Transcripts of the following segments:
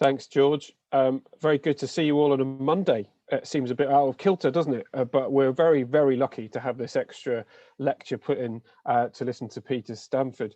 Thanks, George. Very good to see you all on a Monday. It seems a bit out of kilter, doesn't it? But we're very, very lucky to have this extra lecture put in to listen to Peter Stanford.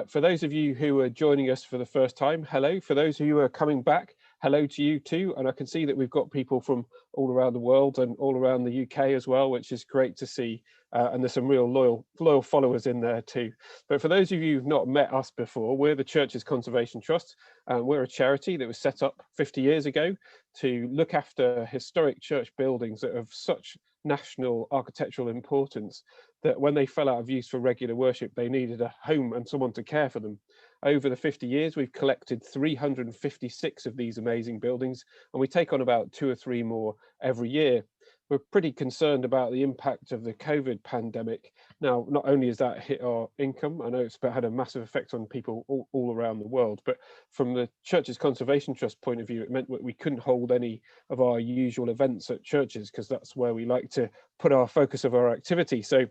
For those of you who are joining us for the first time, hello. For those of you who are coming back, hello to you too. And I can see that we've got people from all around the world and all around the UK as well, which is great to see. And there's some real loyal followers in there too. But for those of you who've not met us before, we're the Church's Conservation Trust. We're a charity that was set up 50 years ago to look after historic church buildings that are of such national architectural importance that when they fell out of use for regular worship, they needed a home and someone to care for them. Over the 50 years, we've collected 356 of these amazing buildings, and we take on about 2 or 3 more every year. We're pretty concerned about the impact of the COVID pandemic. Now, not only has that hit our income, I know it's had a massive effect on people all around the world, but from the Church's Conservation Trust point of view, it meant that we couldn't hold any of our usual events at churches because that's where we like to put our focus of our activity. So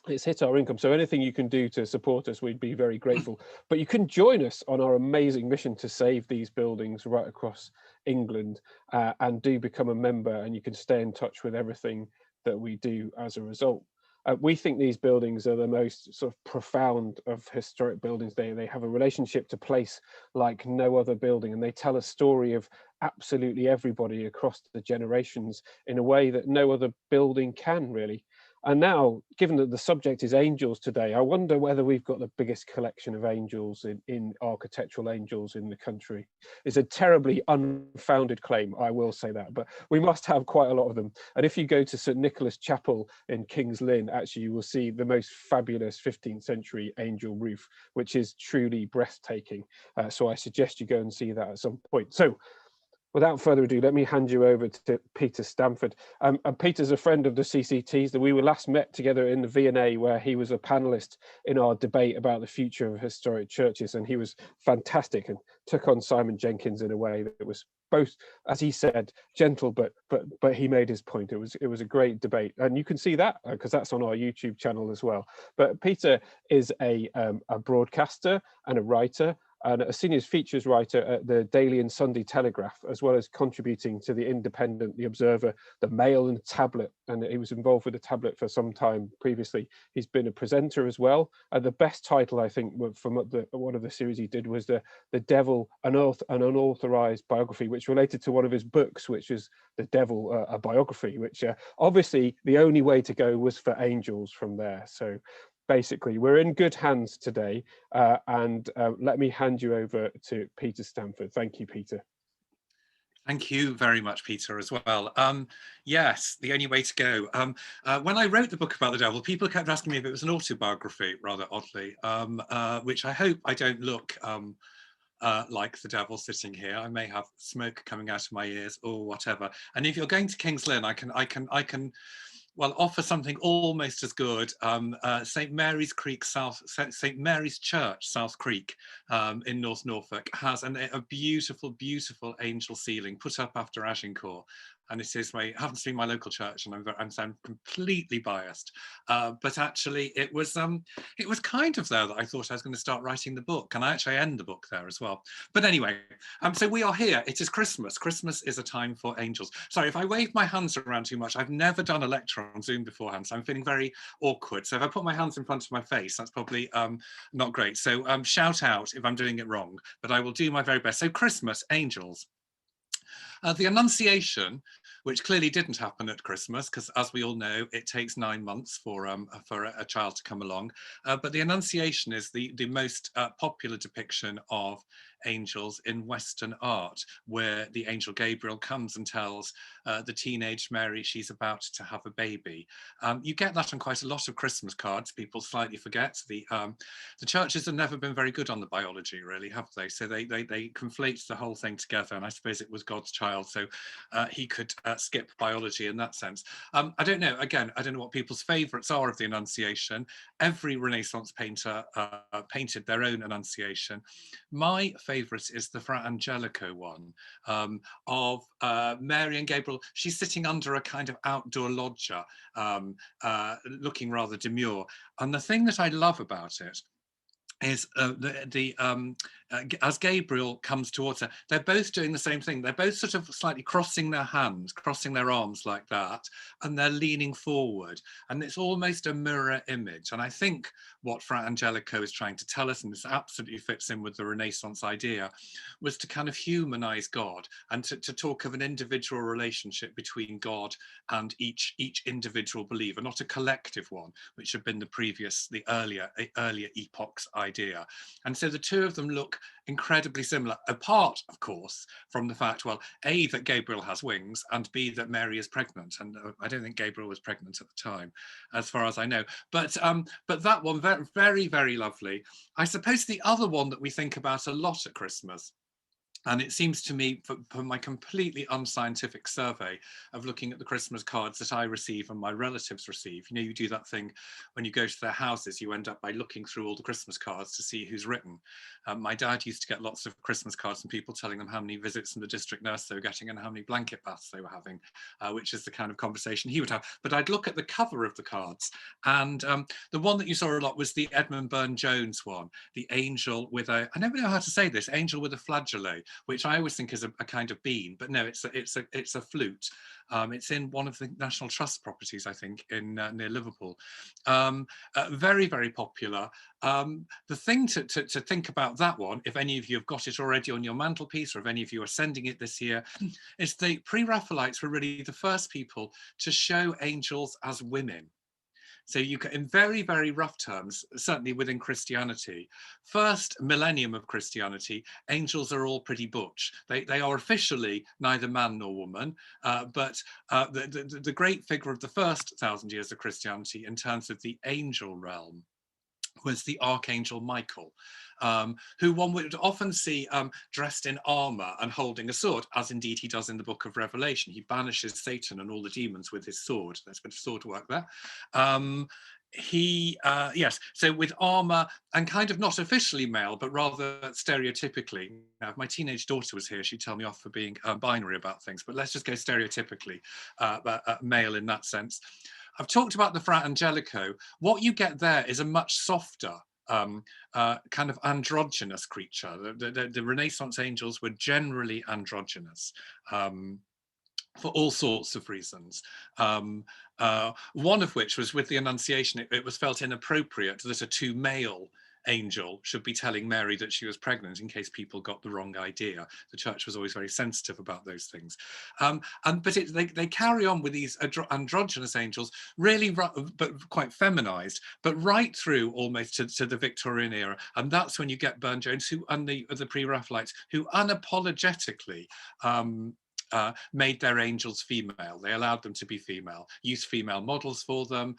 it's hit our income. So anything you can do to support us, we'd be very grateful. But you can join us on our amazing mission to save these buildings right across England, and do become a member, and you can stay in touch with everything that we do as a result. We think these buildings are the most sort of profound of historic buildings. They have a relationship to place like no other building, and they tell a story of absolutely everybody across the generations in a way that no other building can really. And now, given that the subject is angels today, I wonder whether we've got the biggest collection of angels in architectural angels in the country. It's a terribly unfounded claim, I will say that, but we must have quite a lot of them. And if you go to St. Nicholas Chapel in King's Lynn, actually you will see the most fabulous 15th century angel roof, which is truly breathtaking. So I suggest you go and see that at some point. So, without further ado, let me hand you over to Peter Stanford. And Peter's a friend of the CCTs that we were last met together in the V&A, where he was a panelist in our debate about the future of historic churches. And he was fantastic and took on Simon Jenkins in a way that was both, as he said, gentle, but he made his point. It was a great debate. And you can see that because that's on our YouTube channel as well. But Peter is a broadcaster and a writer, and a senior features writer at the Daily and Sunday Telegraph, as well as contributing to the Independent, the Observer, the Mail and the Tablet. And he was involved with the Tablet for some time previously. He's been a presenter as well. The best title, I think, from one of the series he did was The Devil, an Unauthorized Biography, which related to one of his books, which is The Devil, a Biography, which obviously the only way to go was for angels from there. So basically, we're in good hands today, and let me hand you over to Peter Stanford. Thank you, Peter. Thank you very much, Peter, as well. Yes, the only way to go. When I wrote the book about the devil, people kept asking me if it was an autobiography, rather oddly, which I hope I don't look like the devil sitting here. I may have smoke coming out of my ears or whatever. And if you're going to King's Lynn, I can well, offer something almost as good. St. Mary's Church, South Creek, in North Norfolk, has a beautiful, beautiful angel ceiling put up after Agincourt. And it is happens to be my local church, and I'm completely biased. But actually, it was kind of there that I thought I was going to start writing the book, and I actually end the book there as well. But anyway, so we are here. It is Christmas. Christmas is a time for angels. Sorry if I wave my hands around too much. I've never done a lecture on Zoom beforehand, so I'm feeling very awkward. So if I put my hands in front of my face, that's probably not great. So shout out if I'm doing it wrong, but I will do my very best. So Christmas, angels. The Annunciation, which clearly didn't happen at Christmas, because as we all know, it takes 9 months for a child to come along. But the Annunciation is the most popular depiction of angels in Western art, where the angel Gabriel comes and tells the teenage Mary she's about to have a baby. You get that on quite a lot of Christmas cards. People slightly forget. The churches have never been very good on the biology, really, have they? So they conflate the whole thing together, and I suppose it was God's child, so he could skip biology in that sense. I don't know. Again, I don't know what people's favourites are of the Annunciation. Every Renaissance painter painted their own Annunciation. My favourite is the Fra Angelico one, of Mary and Gabriel. She's sitting under a kind of outdoor loggia, looking rather demure. And the thing that I love about it is as Gabriel comes towards her, they're both doing the same thing. They're both sort of slightly crossing their hands, crossing their arms like that, and they're leaning forward. And it's almost a mirror image. And I think what Fra Angelico is trying to tell us, and this absolutely fits in with the Renaissance idea, was to kind of humanize God and to talk of an individual relationship between God and each individual believer, not a collective one, which had been the earlier epoch's idea. And so the two of them look incredibly similar, apart, of course, from the fact, well, A, that Gabriel has wings, and B, that Mary is pregnant. And I don't think Gabriel was pregnant at the time, as far as I know. But that one, very, very, very lovely. I suppose the other one that we think about a lot at Christmas, and it seems to me, for my completely unscientific survey of looking at the Christmas cards that I receive and my relatives receive, you know, you do that thing when you go to their houses, you end up by looking through all the Christmas cards to see who's written. My dad used to get lots of Christmas cards from people telling them how many visits from the district nurse they were getting and how many blanket baths they were having, which is the kind of conversation he would have. But I'd look at the cover of the cards, and the one that you saw a lot was the Edmund Burne-Jones one, the angel with a, I never know how to say this, angel with a flageolet, which I always think is a kind of bean, but no, it's a flute. It's in one of the National Trust properties, I think, in near Liverpool. Very, very popular. The thing to think about that one, if any of you have got it already on your mantelpiece, or if any of you are sending it this year, is the pre-Raphaelites were really the first people to show angels as women. So you can, in very, very rough terms, certainly within Christianity, first millennium of Christianity, angels are all pretty butch. They are officially neither man nor woman, but the great figure of the first 1,000 years of Christianity in terms of the angel realm was the Archangel Michael, who one would often see dressed in armor and holding a sword, as indeed he does in the Book of Revelation. He banishes Satan and all the demons with his sword. There's a bit of sword work there. Yes, so with armor and kind of not officially male, but rather stereotypically. Now, if my teenage daughter was here, she'd tell me off for being binary about things, but let's just go stereotypically male in that sense. I've talked about the Fra Angelico. What you get there is a much softer kind of androgynous creature. The Renaissance angels were generally androgynous for all sorts of reasons. One of which was with the Annunciation, it was felt inappropriate that a two male angel should be telling Mary that she was pregnant in case people got the wrong idea. The church was always very sensitive about those things. But they carry on with these androgynous angels, really, but quite feminized, but right through almost to the Victorian era. And that's when you get Burne-Jones, who, and the pre-Raphaelites, who unapologetically made their angels female. They allowed them to be female, used female models for them,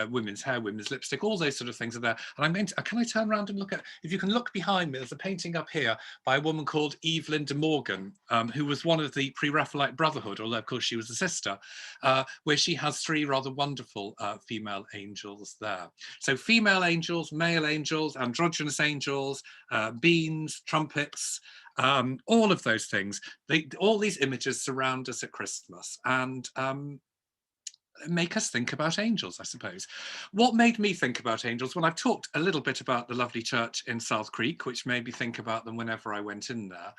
women's hair, women's lipstick, all those sort of things are there. And I meant, can I turn around and look at, if you can look behind me, there's a painting up here by a woman called Evelyn De Morgan, who was one of the pre-Raphaelite Brotherhood, although of course she was a sister, where she has three rather wonderful female angels there. So female angels, male angels, androgynous angels, beans, trumpets, all of those things. All these images surround us at Christmas and make us think about angels, I suppose. What made me think about angels? Well, I've talked a little bit about the lovely church in South Creek, which made me think about them whenever I went in there.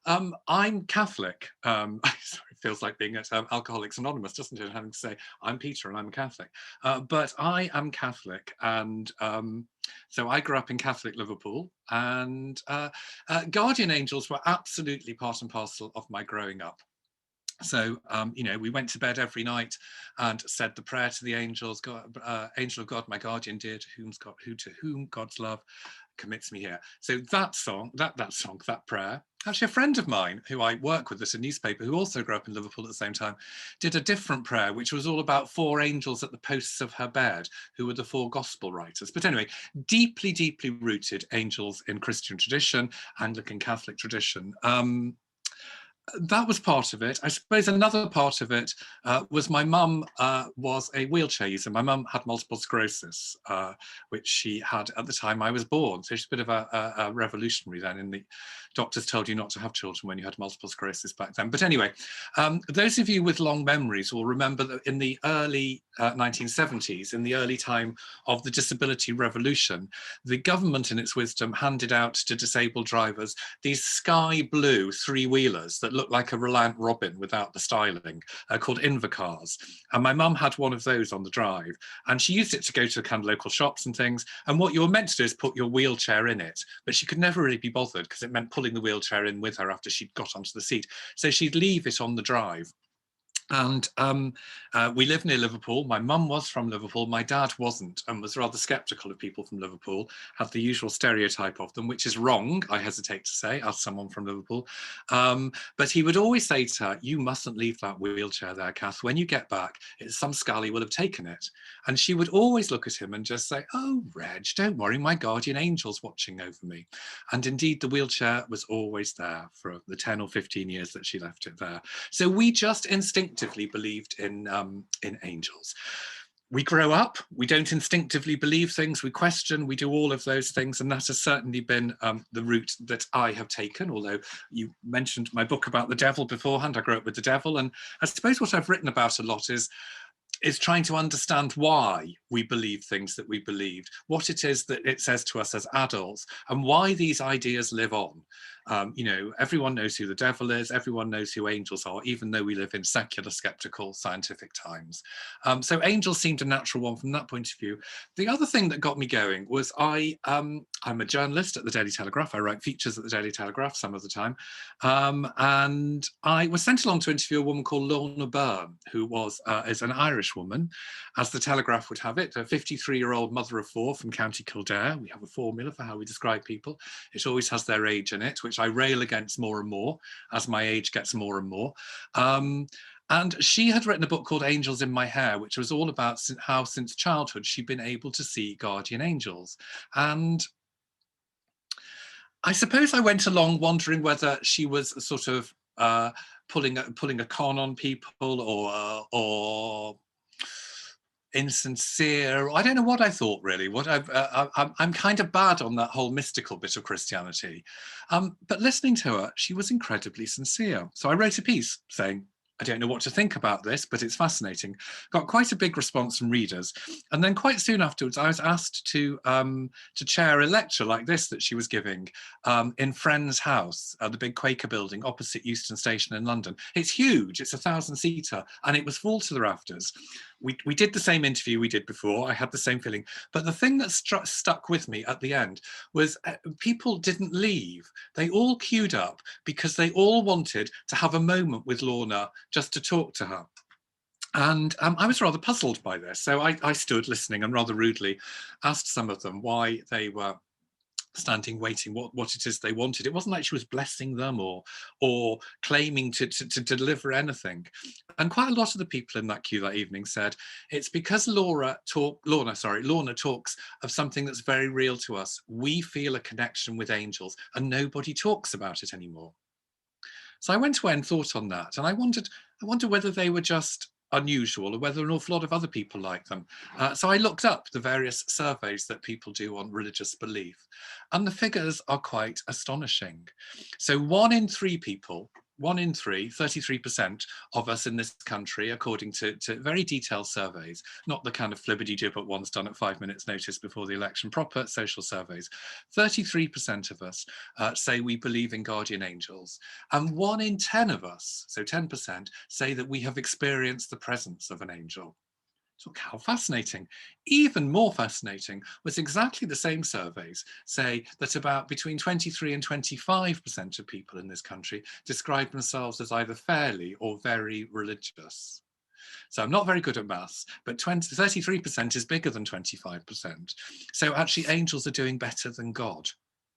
I'm Catholic. Sorry, it feels like being at Alcoholics Anonymous, doesn't it? Having to say, I'm Peter and I'm a Catholic. But I am Catholic, and so I grew up in Catholic Liverpool, and guardian angels were absolutely part and parcel of my growing up. So, we went to bed every night and said the prayer to the angels, God, angel of God, my guardian dear, to whom God's love commits me here. So that song, that prayer, actually a friend of mine who I work with at a newspaper, who also grew up in Liverpool at the same time, did a different prayer, which was all about four angels at the posts of her bed, who were the four gospel writers. But anyway, deeply, deeply rooted angels in Christian tradition, Anglican Catholic tradition. that was part of it. I suppose another part of it was my mum was a wheelchair user. My mum had multiple sclerosis, which she had at the time I was born. So she's a bit of a revolutionary then. In the doctors told you not to have children when you had multiple sclerosis back then. But anyway, those of you with long memories will remember that in the early 1970s, in the early time of the disability revolution, the government in its wisdom handed out to disabled drivers these sky blue three-wheelers that looked like a Reliant Robin without the styling, called Invacars. And my mum had one of those on the drive, and she used it to go to kind of local shops and things. And what you were meant to do is put your wheelchair in it, but she could never really be bothered because it meant pulling the wheelchair in with her after she'd got onto the seat. So she'd leave it on the drive. And we live near Liverpool. My mum was from Liverpool. My dad wasn't, and was rather sceptical of people from Liverpool, had the usual stereotype of them, which is wrong, I hesitate to say, as someone from Liverpool. But he would always say to her, you mustn't leave that wheelchair there, Kath. When you get back, some scally will have taken it. And she would always look at him and just say, oh, Reg, don't worry, my guardian angel's watching over me. And indeed, the wheelchair was always there for the 10 or 15 years that she left it there. So we just instinctively believed in angels. We grow up, we don't instinctively believe things, we question, we do all of those things, and that has certainly been the route that I have taken. Although you mentioned my book about the devil beforehand, I grew up with the devil, and I suppose what I've written about a lot is trying to understand why we believe things that we believed, what it is that it says to us as adults, and why these ideas live on. You know, everyone knows who the devil is, everyone knows who angels are, even though we live in secular, skeptical, scientific times. So angels seemed a natural one from that point of view. The other thing that got me going was I'm a journalist at the Daily Telegraph. I write features at the Daily Telegraph some of the time. And I was sent along to interview a woman called Lorna Byrne, who is an Irish woman, as the Telegraph would have it, a 53-year-old mother of four from County Kildare. We have a formula for how we describe people. It always has their age in it, which I rail against more and more as my age gets more and more. And she had written a book called Angels in My Hair, which was all about how since childhood she'd been able to see guardian angels. And I suppose I went along wondering whether she was sort of pulling a con on people, or insincere. I don't know what I thought really. I'm kind of bad on that whole mystical bit of Christianity. But listening to her, she was incredibly sincere. So I wrote a piece saying, I don't know what to think about this, but it's fascinating. Got quite a big response from readers. And then quite soon afterwards, I was asked to chair a lecture like this that she was giving in Friends House, the big Quaker building opposite Euston Station in London. It's huge, it's 1,000-seater, and it was full to the rafters. We did the same interview we did before. I had the same feeling. But the thing that stuck with me at the end was people didn't leave. They all queued up because they all wanted to have a moment with Lorna just to talk to her. And I was rather puzzled by this. So I stood listening and rather rudely asked some of them why they were standing waiting, what it is they wanted. It wasn't like she was blessing them or claiming to deliver anything. And quite a lot of the people in that queue that evening said it's because Lorna talks of something that's very real to us. We feel a connection with angels and nobody talks about it anymore. So I went away and thought on that, and I wonder whether they were just unusual or whether an awful lot of other people like them. So I looked up the various surveys that people do on religious belief, and the figures are quite astonishing. So 1 in 3 people, 1 in 3, 33% of us in this country, according to very detailed surveys, not the kind of flibbity-gibbet ones done at 5 minutes notice before the election, proper social surveys, 33% of us say we believe in guardian angels. And 1 in 10 of us, so 10%, say that we have experienced the presence of an angel. So how fascinating. Even more fascinating was exactly the same surveys say that about between 23 and 25% of people in this country describe themselves as either fairly or very religious. So I'm not very good at maths, but 33% is bigger than 25%. So actually angels are doing better than God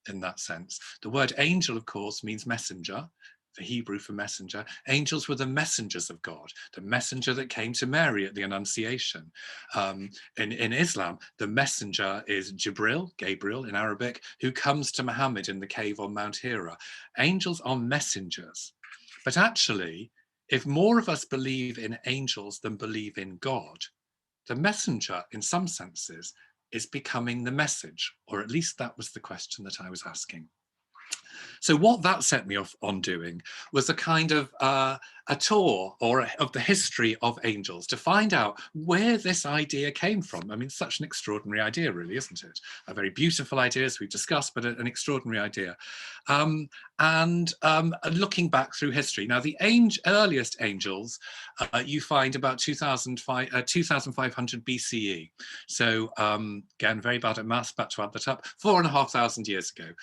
in that sense. The word angel, of course, means messenger. The Hebrew for messenger. Angels were the messengers of God, the messenger that came to Mary at the Annunciation. In Islam, the messenger is Gabriel in Arabic, who comes to Muhammad in the cave on Mount Hira. Angels are messengers. But actually, if more of us believe in angels than believe in God, the messenger, in some senses, is becoming the message, or at least that was the question that I was asking. So what that set me off on doing was a kind of a tour of the history of angels to find out where this idea came from. I mean, such an extraordinary idea, really, isn't it? A very beautiful idea, as we've discussed, but an extraordinary idea. Looking back through history. Now, the earliest angels you find about 2500 BCE. So again, very bad at maths, but to add that up, 4,500 years ago.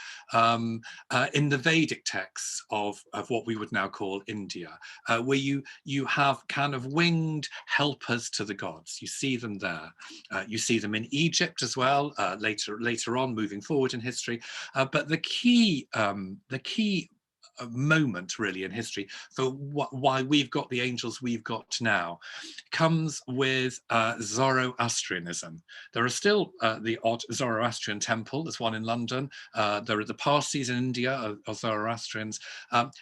In the Vedic texts of what we would now call India, where you have kind of winged helpers to the gods. You see them there. You see them in Egypt as well, later on, moving forward in history. But the key moment really in history for why we've got the angels we've got now comes with Zoroastrianism. There are still the odd Zoroastrian temple. There's one in London. There are the Parsis in India of Zoroastrians.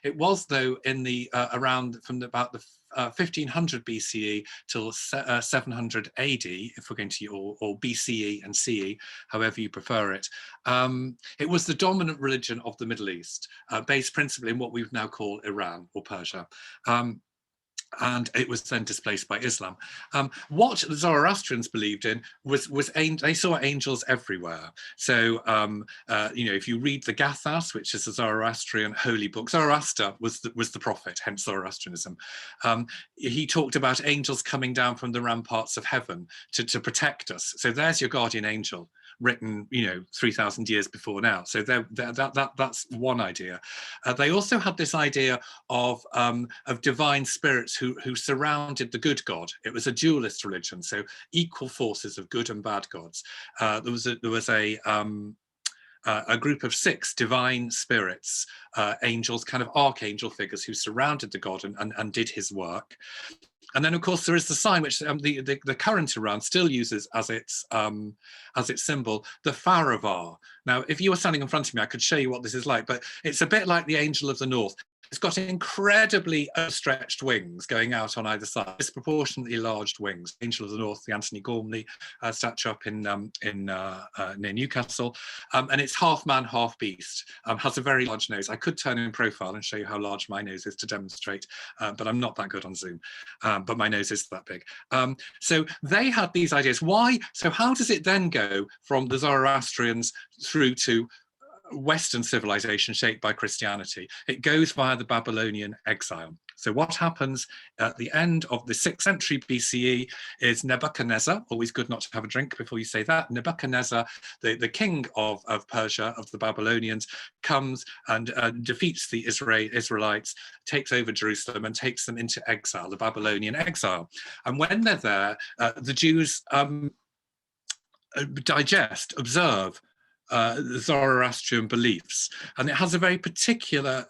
It was, though, in the around from about the 1500 BCE till 700 AD, if we're going to, or BCE and CE, however you prefer it. It was the dominant religion of the Middle East, based principally in what we would now call Iran or Persia. And it was then displaced by Islam. What the Zoroastrians believed in was they saw angels everywhere. So, if you read the Gathas, which is a Zoroastrian holy book, Zoroaster was the prophet, hence Zoroastrianism. He talked about angels coming down from the ramparts of heaven to protect us. So there's your guardian angel, written 3,000 years before now. So that's one idea. They also had this idea of divine spirits who surrounded the good God. It was a dualist religion, so equal forces of good and bad gods. There was a group of 6 divine spirits, angels, kind of archangel figures who surrounded the god and did his work. And then, of course, there is the sign which the current Iran still uses as its symbol, the Faravar. Now, if you were standing in front of me, I could show you what this is like, but it's a bit like the Angel of the North. It's got incredibly outstretched wings going out on either side, disproportionately large wings. Angel of the North, the Anthony Gormley statue up in near Newcastle, and it's half man, half beast. Has a very large nose. I could turn in profile and show you how large my nose is to demonstrate, but I'm not that good on Zoom. But my nose is that big. So they had these ideas. Why? So how does it then go from the Zoroastrians through to Western civilization shaped by Christianity? It goes via the Babylonian exile. So what happens at the end of the 6th century BCE is Nebuchadnezzar, always good not to have a drink before you say that, Nebuchadnezzar, the king of Persia, of the Babylonians, comes and defeats the Israelites, takes over Jerusalem and takes them into exile, the Babylonian exile. And when they're there, the Jews observe the Zoroastrian beliefs, and it has a very particular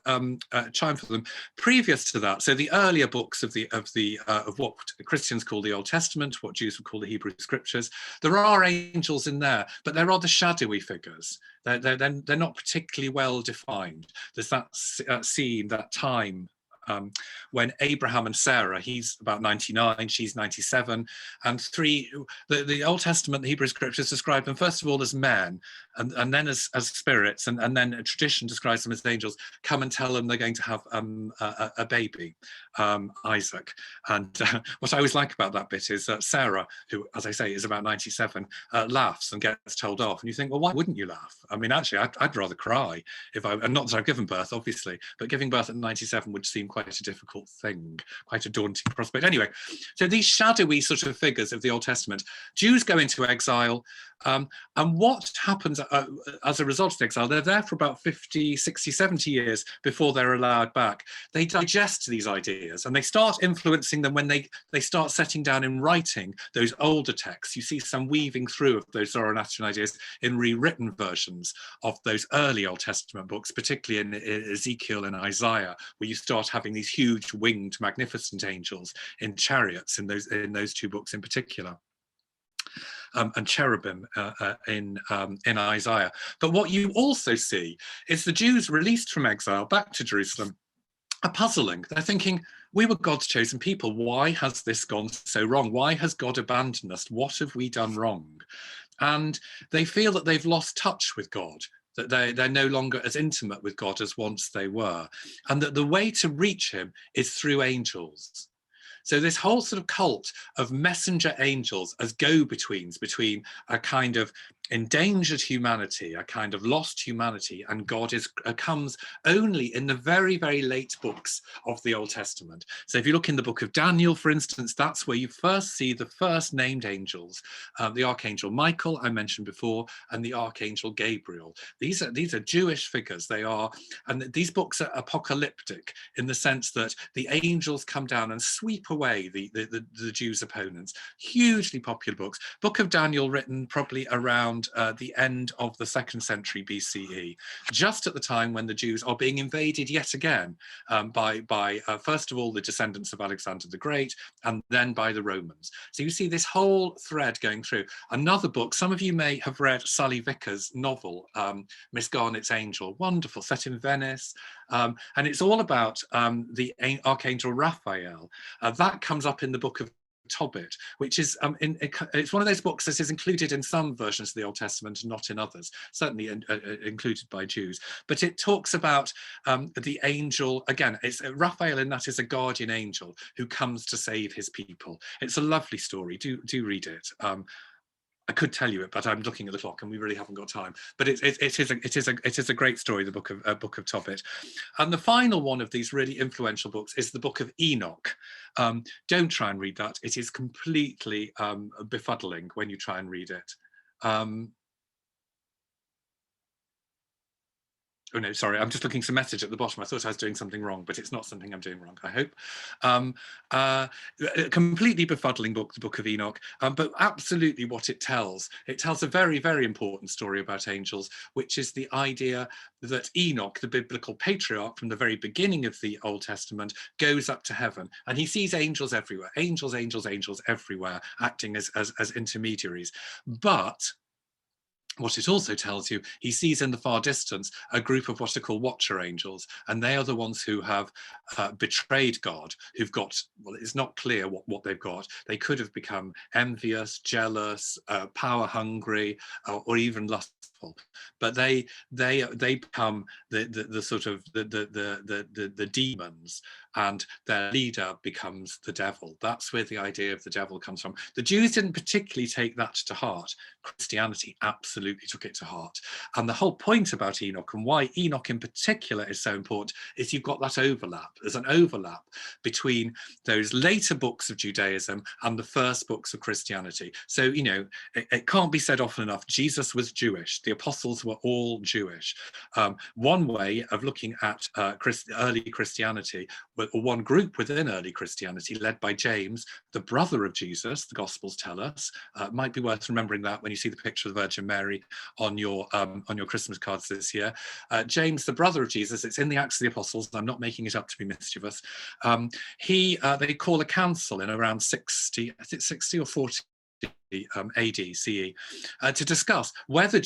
charm for them. Previous to that, so the earlier books of what Christians call the Old Testament, what Jews would call the Hebrew Scriptures, there are angels in there, but they're rather shadowy figures. They're not particularly well defined. There's that scene, that time. When Abraham and Sarah, he's about 99, she's 97, and the Old Testament, the Hebrew Scriptures describe them first of all as men, and then as spirits, and then a tradition describes them as angels, come and tell them they're going to have a baby, Isaac. And what I always like about that bit is that Sarah, who, as I say, is about 97, laughs and gets told off. And you think, well, why wouldn't you laugh? I mean, actually, I'd rather cry and not that I've given birth, obviously, but giving birth at 97 would seem quite a difficult thing, quite a daunting prospect. Anyway, so these shadowy sort of figures of the Old Testament, Jews go into exile, and what happens as a result of the exile? They're there for about 50, 60, 70 years before they're allowed back. They digest these ideas and they start influencing them when they start setting down in writing those older texts. You see some weaving through of those Zoroastrian ideas in rewritten versions of those early Old Testament books, particularly in Ezekiel and Isaiah, where you start having these huge winged, magnificent angels in chariots in those 2 books in particular. And cherubim in Isaiah. But what you also see is the Jews released from exile back to Jerusalem are puzzling. They're thinking, we were God's chosen people. Why has this gone so wrong? Why has God abandoned us? What have we done wrong? And they feel that they've lost touch with God, that they're no longer as intimate with God as once they were, and that the way to reach him is through angels. So this whole sort of cult of messenger angels as go-betweens between a kind of endangered humanity, a kind of lost humanity, and God comes only in the very, very late books of the Old Testament. So if you look in the book of Daniel, for instance, that's where you first see the first named angels, the Archangel Michael, I mentioned before, and the Archangel Gabriel. These are Jewish figures. They are, and these books are apocalyptic in the sense that the angels come down and sweep away the Jews' opponents. Hugely popular books. Book of Daniel written probably around the end of the 2nd century BCE, just at the time when the Jews are being invaded yet again by first of all, the descendants of Alexander the Great, and then by the Romans. So you see this whole thread going through. Another book, some of you may have read Sally Vickers' novel, Miss Garnet's Angel, wonderful, set in Venice. And it's all about the Archangel Raphael. That comes up in the Book of Tobit, which is it's one of those books that is included in some versions of the Old Testament and not in others, certainly included by Jews. But it talks about the angel, again, it's Raphael, and that is a guardian angel who comes to save his people. It's a lovely story. Do read it. I could tell you it, but I'm looking at the clock and we really haven't got time. But it is a great story, the Book of Tobit. And the final one of these really influential books is the Book of Enoch. Don't try and read that. It is completely befuddling when you try and read it. Oh no, sorry, I'm just looking at some message at the bottom. I thought I was doing something wrong, but it's not something I'm doing wrong, I hope. A completely befuddling book, the Book of Enoch, but absolutely what it tells a very, very important story about angels, which is the idea that Enoch, the biblical patriarch from the very beginning of the Old Testament, goes up to heaven and he sees angels everywhere, angels everywhere, acting as intermediaries. But what it also tells you, he sees in the far distance a group of what are called watcher angels, and they are the ones who have betrayed God, who've got, well, it's not clear what they've got. They could have become envious, jealous, power hungry, or even lustful. But they become the sort of the demons, and their leader becomes the devil. That's where the idea of the devil comes from. The Jews didn't particularly take that to heart. Christianity absolutely took it to heart. And the whole point about Enoch, and why Enoch in particular is so important, is you've got that overlap. There's an overlap between those later books of Judaism and the first books of Christianity. So, you know, it can't be said often enough, Jesus was Jewish. The apostles were all Jewish. One way of looking at early Christianity, or one group within early Christianity, led by James, the brother of Jesus, the Gospels tell us. It might be worth remembering that when you see the picture of the Virgin Mary on your Christmas cards this year. James, the brother of Jesus, it's in the Acts of the Apostles. I'm not making it up to be mischievous. They call a council in around 60, I think 60 or 40 AD, CE, to discuss whether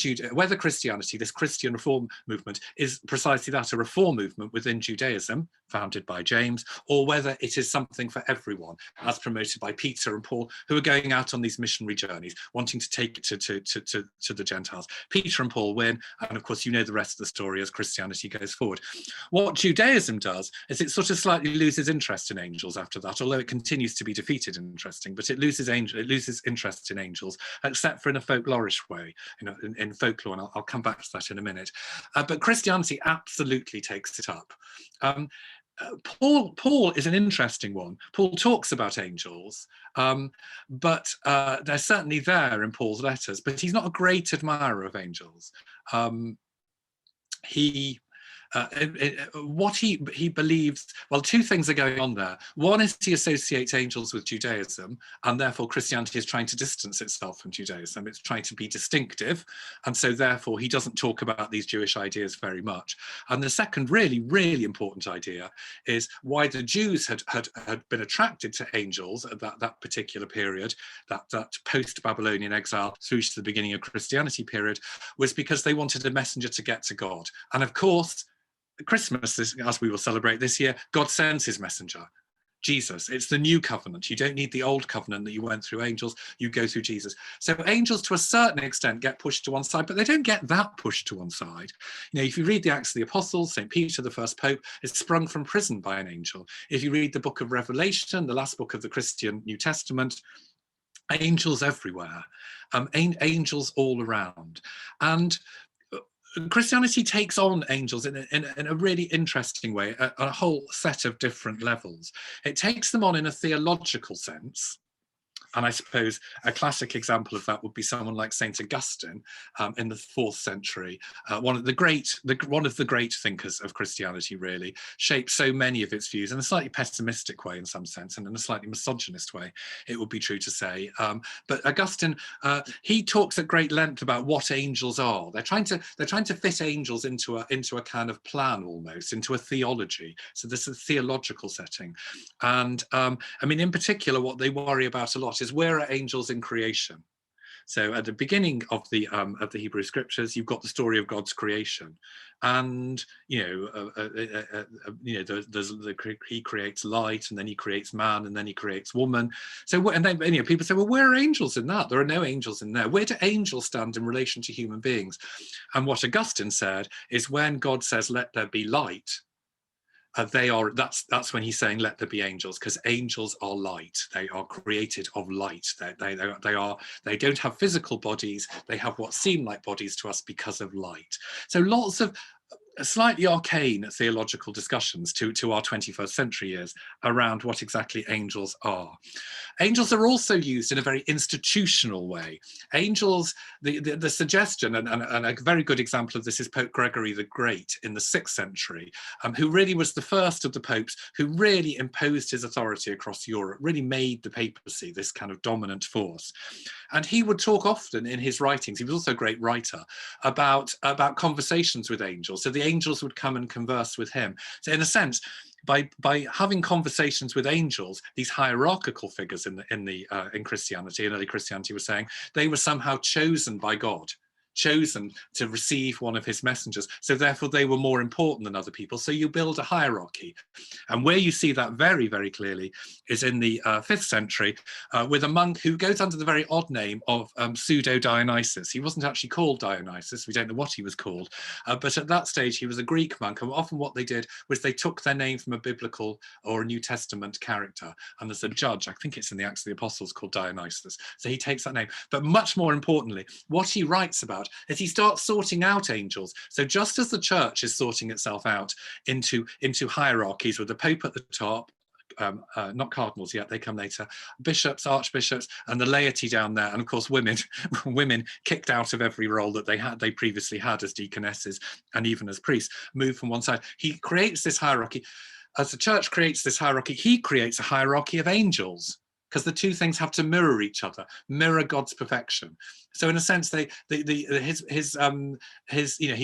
Christianity, this Christian reform movement, is precisely that, a reform movement within Judaism, founded by James, or whether it is something for everyone, as promoted by Peter and Paul, who are going out on these missionary journeys, wanting to take it to the Gentiles. Peter and Paul win, and of course you know the rest of the story as Christianity goes forward. What Judaism does is it sort of slightly loses interest in angels after that, although it continues to be defeated and interesting, but it loses interest in angels, except for in a folklorish way, in folklore, and I'll come back to that in a minute. But Christianity absolutely takes it up. Paul is an interesting one. Paul talks about angels, but they're certainly there in Paul's letters, but he's not a great admirer of angels. What he believes, well, two things are going on there. One is he associates angels with Judaism, and therefore Christianity is trying to distance itself from Judaism. It's trying to be distinctive, and so therefore he doesn't talk about these Jewish ideas very much. And the second really, really important idea is why the Jews had been attracted to angels at that particular period, that post-Babylonian exile through to the beginning of Christianity period, was because they wanted a messenger to get to God. And of course, Christmas, as we will celebrate this year, God sends his messenger, Jesus. It's the new covenant. You don't need the old covenant that you went through angels, you go through Jesus. So angels to a certain extent get pushed to one side, but they don't get that pushed to one side. You know, if you read the Acts of the Apostles, St. Peter, the first pope, is sprung from prison by an angel. If you read the book of Revelation, the last book of the Christian New Testament, angels everywhere, angels all around. And Christianity takes on angels in a really interesting way, a whole set of different levels. It takes them on in a theological sense. And I suppose a classic example of that would be someone like Saint Augustine in the 4th century, one of the great thinkers of Christianity, really shaped so many of its views in a slightly pessimistic way in some sense, and in a slightly misogynist way, it would be true to say. But Augustine, he talks at great length about what angels are. They're trying to fit angels into a kind of plan, almost into a theology. So this is a theological setting, and I mean, in particular, what they worry about a lot is, where are angels in creation? So at the beginning of the Hebrew scriptures, you've got the story of God's creation, and he creates light, and then he creates man, and then he creates woman. So and then people say, well, where are angels in that? There are no angels in there. Where do angels stand in relation to human beings? And what Augustine said is, when God says, "Let there be light," that's when he's saying, "Let there be angels," because angels are light. They are created of light. They don't have physical bodies. They have what seem like bodies to us because of light. So lots of slightly arcane theological discussions to our 21st century years around what exactly angels are. Angels are also used in a very institutional way. Angels, the suggestion, and a very good example of this is Pope Gregory the Great in the 6th century, who really was the first of the popes who really imposed his authority across Europe, really made the papacy this kind of dominant force. And he would talk often in his writings, he was also a great writer, about conversations with angels. So the angels would come and converse with him. So in a sense, by having conversations with angels, these hierarchical figures in Christianity, in early Christianity, was saying they were somehow chosen by God, chosen to receive one of his messengers. So therefore they were more important than other people. So you build a hierarchy. And where you see that very, very clearly is in the 5th century with a monk who goes under the very odd name of pseudo Dionysus. He wasn't actually called Dionysus. We don't know what he was called. But at that stage, he was a Greek monk. And often what they did was they took their name from a biblical or a New Testament character. And there's a judge, I think it's in the Acts of the Apostles, called Dionysus. So he takes that name. But much more importantly, what he writes about is he starts sorting out angels. So just as the church is sorting itself out into hierarchies with the Pope at the top, not cardinals yet, they come later, bishops, archbishops, and the laity down there, and of course women kicked out of every role that they previously had as deaconesses and even as priests, moved from one side. He creates this hierarchy. As the church creates this hierarchy, he creates a hierarchy of angels, because the two things have to mirror each other, mirror God's perfection. So in a sense, he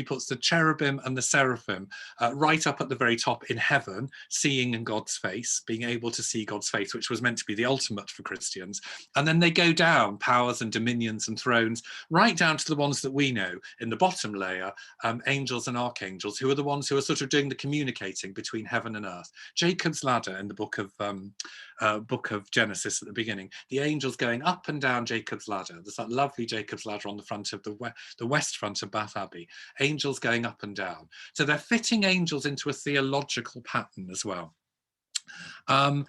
puts the cherubim and the seraphim right up at the very top in heaven, seeing in God's face, being able to see God's face, which was meant to be the ultimate for Christians. And then they go down, powers and dominions and thrones, right down to the ones that we know in the bottom layer, angels and archangels, who are the ones who are sort of doing the communicating between heaven and earth. Jacob's ladder in the book of Genesis at the beginning, the angels going up and down Jacob's ladder. There's that lovely Jacob's ladder on the front of the west front of Bath Abbey, angels going up and down. So they're fitting angels into a theological pattern as well. And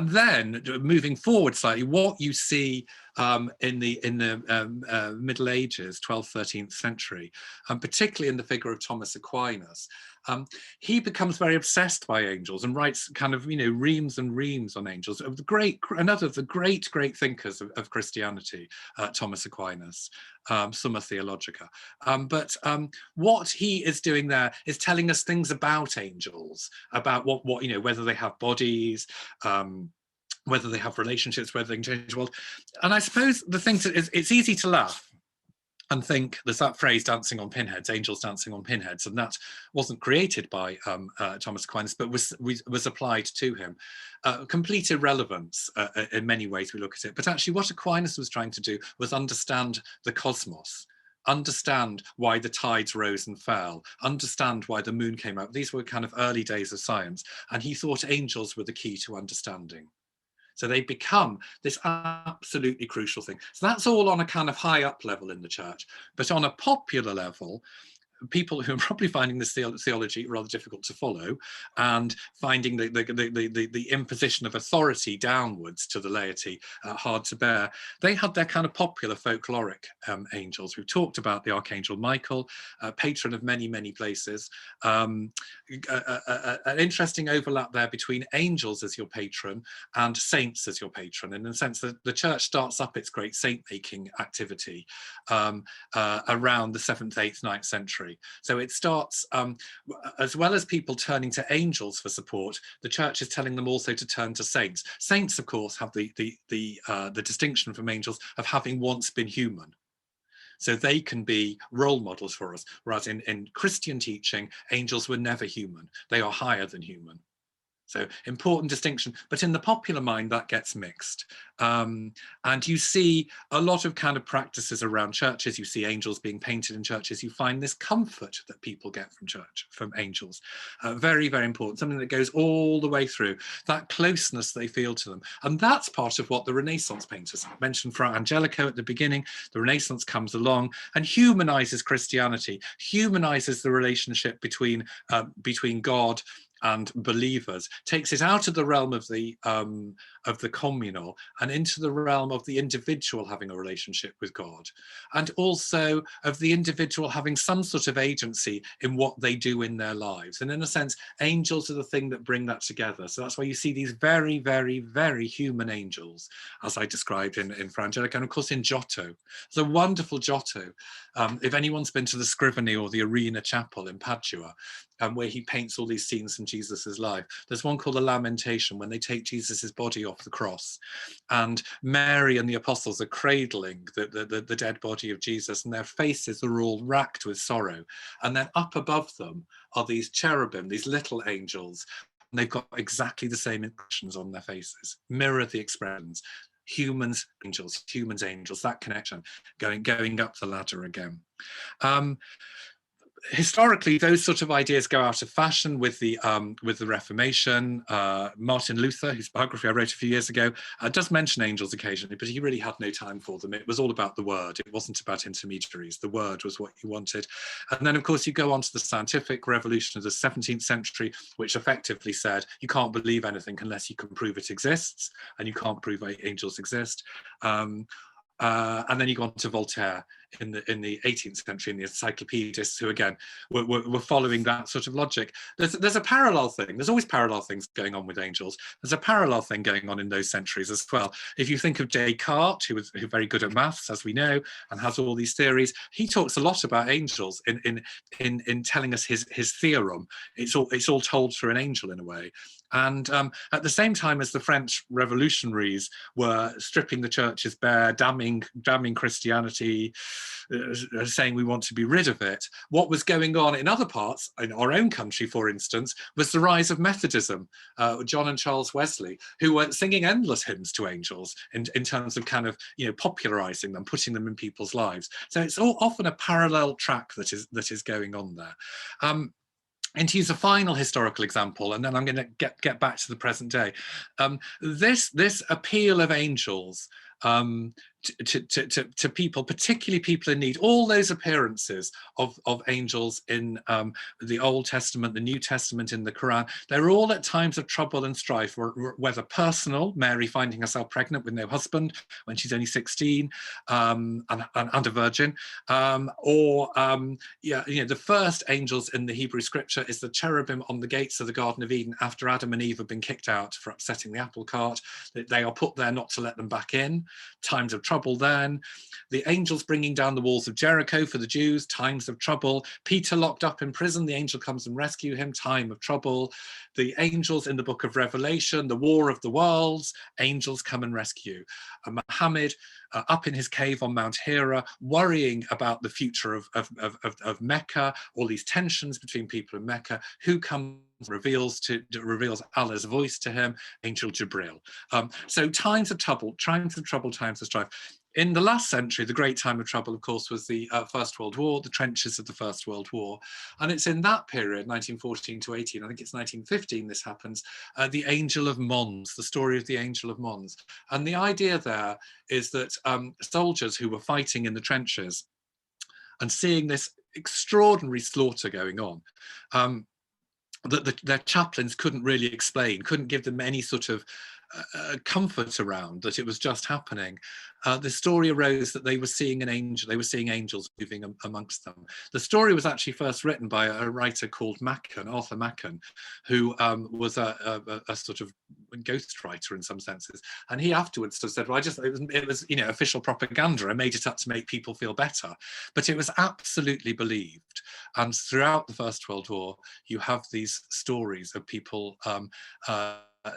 then moving forward slightly, what you see in the Middle Ages, 12th, 13th century, particularly in the figure of Thomas Aquinas, he becomes very obsessed by angels and writes kind of, reams and reams on angels. Another of the great thinkers of Christianity, Thomas Aquinas, Summa Theologica. But what he is doing there is telling us things about angels, about what whether they have bodies, whether they have relationships, whether they can change the world. And I suppose the thing is, it's easy to laugh and think there's that phrase, dancing on pinheads, angels dancing on pinheads, and that wasn't created by Thomas Aquinas, but was applied to him. Complete irrelevance in many ways we look at it, but actually what Aquinas was trying to do was understand the cosmos, understand why the tides rose and fell, understand why the moon came out. These were kind of early days of science, and he thought angels were the key to understanding. So they become this absolutely crucial thing. So that's all on a kind of high up level in the church. But on a popular level, people who are probably finding this theology rather difficult to follow, and finding the imposition of authority downwards to the laity hard to bear, they had their kind of popular folkloric angels. We've talked about the Archangel Michael, patron of many, many places. An interesting overlap there between angels as your patron and saints as your patron, in the sense that the church starts up its great saint-making activity around the 7th, 8th, 9th century. So it starts, as well as people turning to angels for support, the church is telling them also to turn to saints. Saints, of course, have the distinction from angels of having once been human. So they can be role models for us, whereas in Christian teaching, angels were never human. They are higher than human. So important distinction, but in the popular mind that gets mixed. And you see a lot of kind of practices around churches. You see angels being painted in churches. You find this comfort that people get from church, from angels. Very, very important, something that goes all the way through, that closeness they feel to them. And that's part of what the Renaissance painters mentioned. Fra Angelico at the beginning, the Renaissance comes along and humanizes Christianity, humanizes the relationship between God and believers, takes it out of the realm of the communal and into the realm of the individual having a relationship with God, and also of the individual having some sort of agency in what they do in their lives. And in a sense, angels are the thing that bring that together. So that's why you see these very, very, very human angels, as I described in Fra Angelico, and of course in Giotto. There's a wonderful Giotto. If anyone's been to the Scrivanie or the Arena Chapel in Padua, where he paints all these scenes from Jesus's life. There's one called the Lamentation, when they take Jesus's body off the cross, and Mary and the apostles are cradling the dead body of Jesus, and their faces are all racked with sorrow. And then up above them are these cherubim, these little angels, and they've got exactly the same expressions on their faces, mirror the expressions. Humans, angels, humans, angels, that connection, going up the ladder again. Historically, those sort of ideas go out of fashion with the Reformation. Martin Luther, whose biography I wrote a few years ago, does mention angels occasionally, but he really had no time for them. It was all about the word. It wasn't about intermediaries. The word was what he wanted. And then, of course, you go on to the scientific revolution of the 17th century, which effectively said you can't believe anything unless you can prove it exists, and you can't prove angels exist. And then you go on to Voltaire in the 18th century, and the encyclopedists who again were following that sort of logic. There's a parallel thing. There's always parallel things going on with angels. There's a parallel thing going on in those centuries as well. If you think of Descartes, who was very good at maths, as we know, and has all these theories, he talks a lot about angels in telling us his theorem. It's all told through an angel in a way. And at the same time as the French revolutionaries were stripping the churches bare, damning Christianity, saying we want to be rid of it, what was going on in other parts, in our own country, for instance, was the rise of Methodism. John and Charles Wesley, who were singing endless hymns to angels in terms of kind of, popularizing them, putting them in people's lives. So it's all often a parallel track that is going on there. And to use a final historical example, and then I'm going to get back to the present day. This appeal of angels to people, particularly people in need, all those appearances of angels in the Old Testament, the New Testament, in the Quran, they're all at times of trouble and strife, whether personal, Mary finding herself pregnant with no husband when she's only 16 and a virgin, or the first angels in the Hebrew scripture is the cherubim on the gates of the Garden of Eden after Adam and Eve have been kicked out for upsetting the apple cart. They are put there not to let them back in. Times of trouble then. The angels bringing down the walls of Jericho for the Jews, times of trouble. Peter locked up in prison, the angel comes and rescue him, time of trouble. The angels in the book of Revelation, the war of the worlds, angels come and rescue. Muhammad up in his cave on Mount Hira, worrying about the future of Mecca, all these tensions between people in Mecca. Who comes, reveals Allah's voice to him? Angel Jibril. So times of trouble, times of strife. In the last century, the great time of trouble, of course, was the First World War, the trenches of the First World War. And it's in that period, 1914 to 18, I think it's 1915 this happens, the Angel of Mons, the story of the Angel of Mons. And the idea there is that soldiers who were fighting in the trenches and seeing this extraordinary slaughter going on, that their chaplains couldn't really explain, couldn't give them any sort of comfort around that it was just happening. The story arose that they were seeing an angel, they were seeing angels moving amongst them. The story was actually first written by a writer called Machen, Arthur Machen, who was a sort of ghostwriter in some senses. And he afterwards said, well, it was you know, official propaganda. I made it up to make people feel better. But it was absolutely believed. And throughout the First World War, you have these stories of people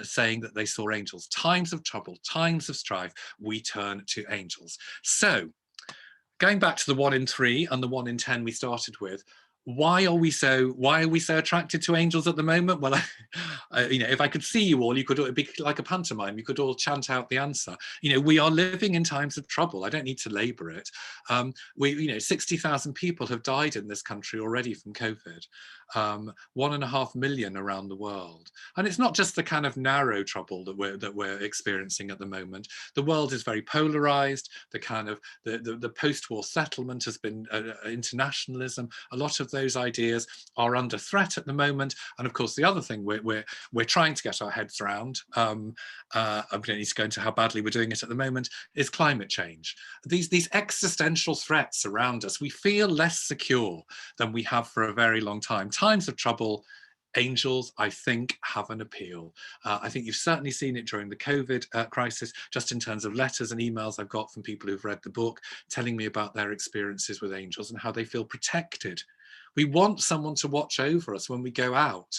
saying that they saw angels. Times of trouble, times of strife, we turn to angels. So going back to the 1 in 3 and the 1 in 10 we started with, why are we so attracted to angels at the moment? Well, you know, if I could see you all, it'd be like a pantomime. You could all chant out the answer. You know, we are living in times of trouble. I don't need to labor it. You know, 60,000 people have died in this country already from COVID. 1.5 million around the world, and it's not just the kind of narrow trouble that we're experiencing at the moment. The world is very polarized. The kind of the post-war settlement has been internationalism. A lot of those ideas are under threat at the moment. And of course, the other thing we're trying to get our heads around, I don't need to go into how badly we're doing it at the moment, is climate change. These existential threats around us, we feel less secure than we have for a very long time. Times of trouble, angels, I think, have an appeal. I think you've certainly seen it during the COVID crisis, just in terms of letters and emails I've got from people who've read the book, telling me about their experiences with angels and how they feel protected. We want someone to watch over us when we go out,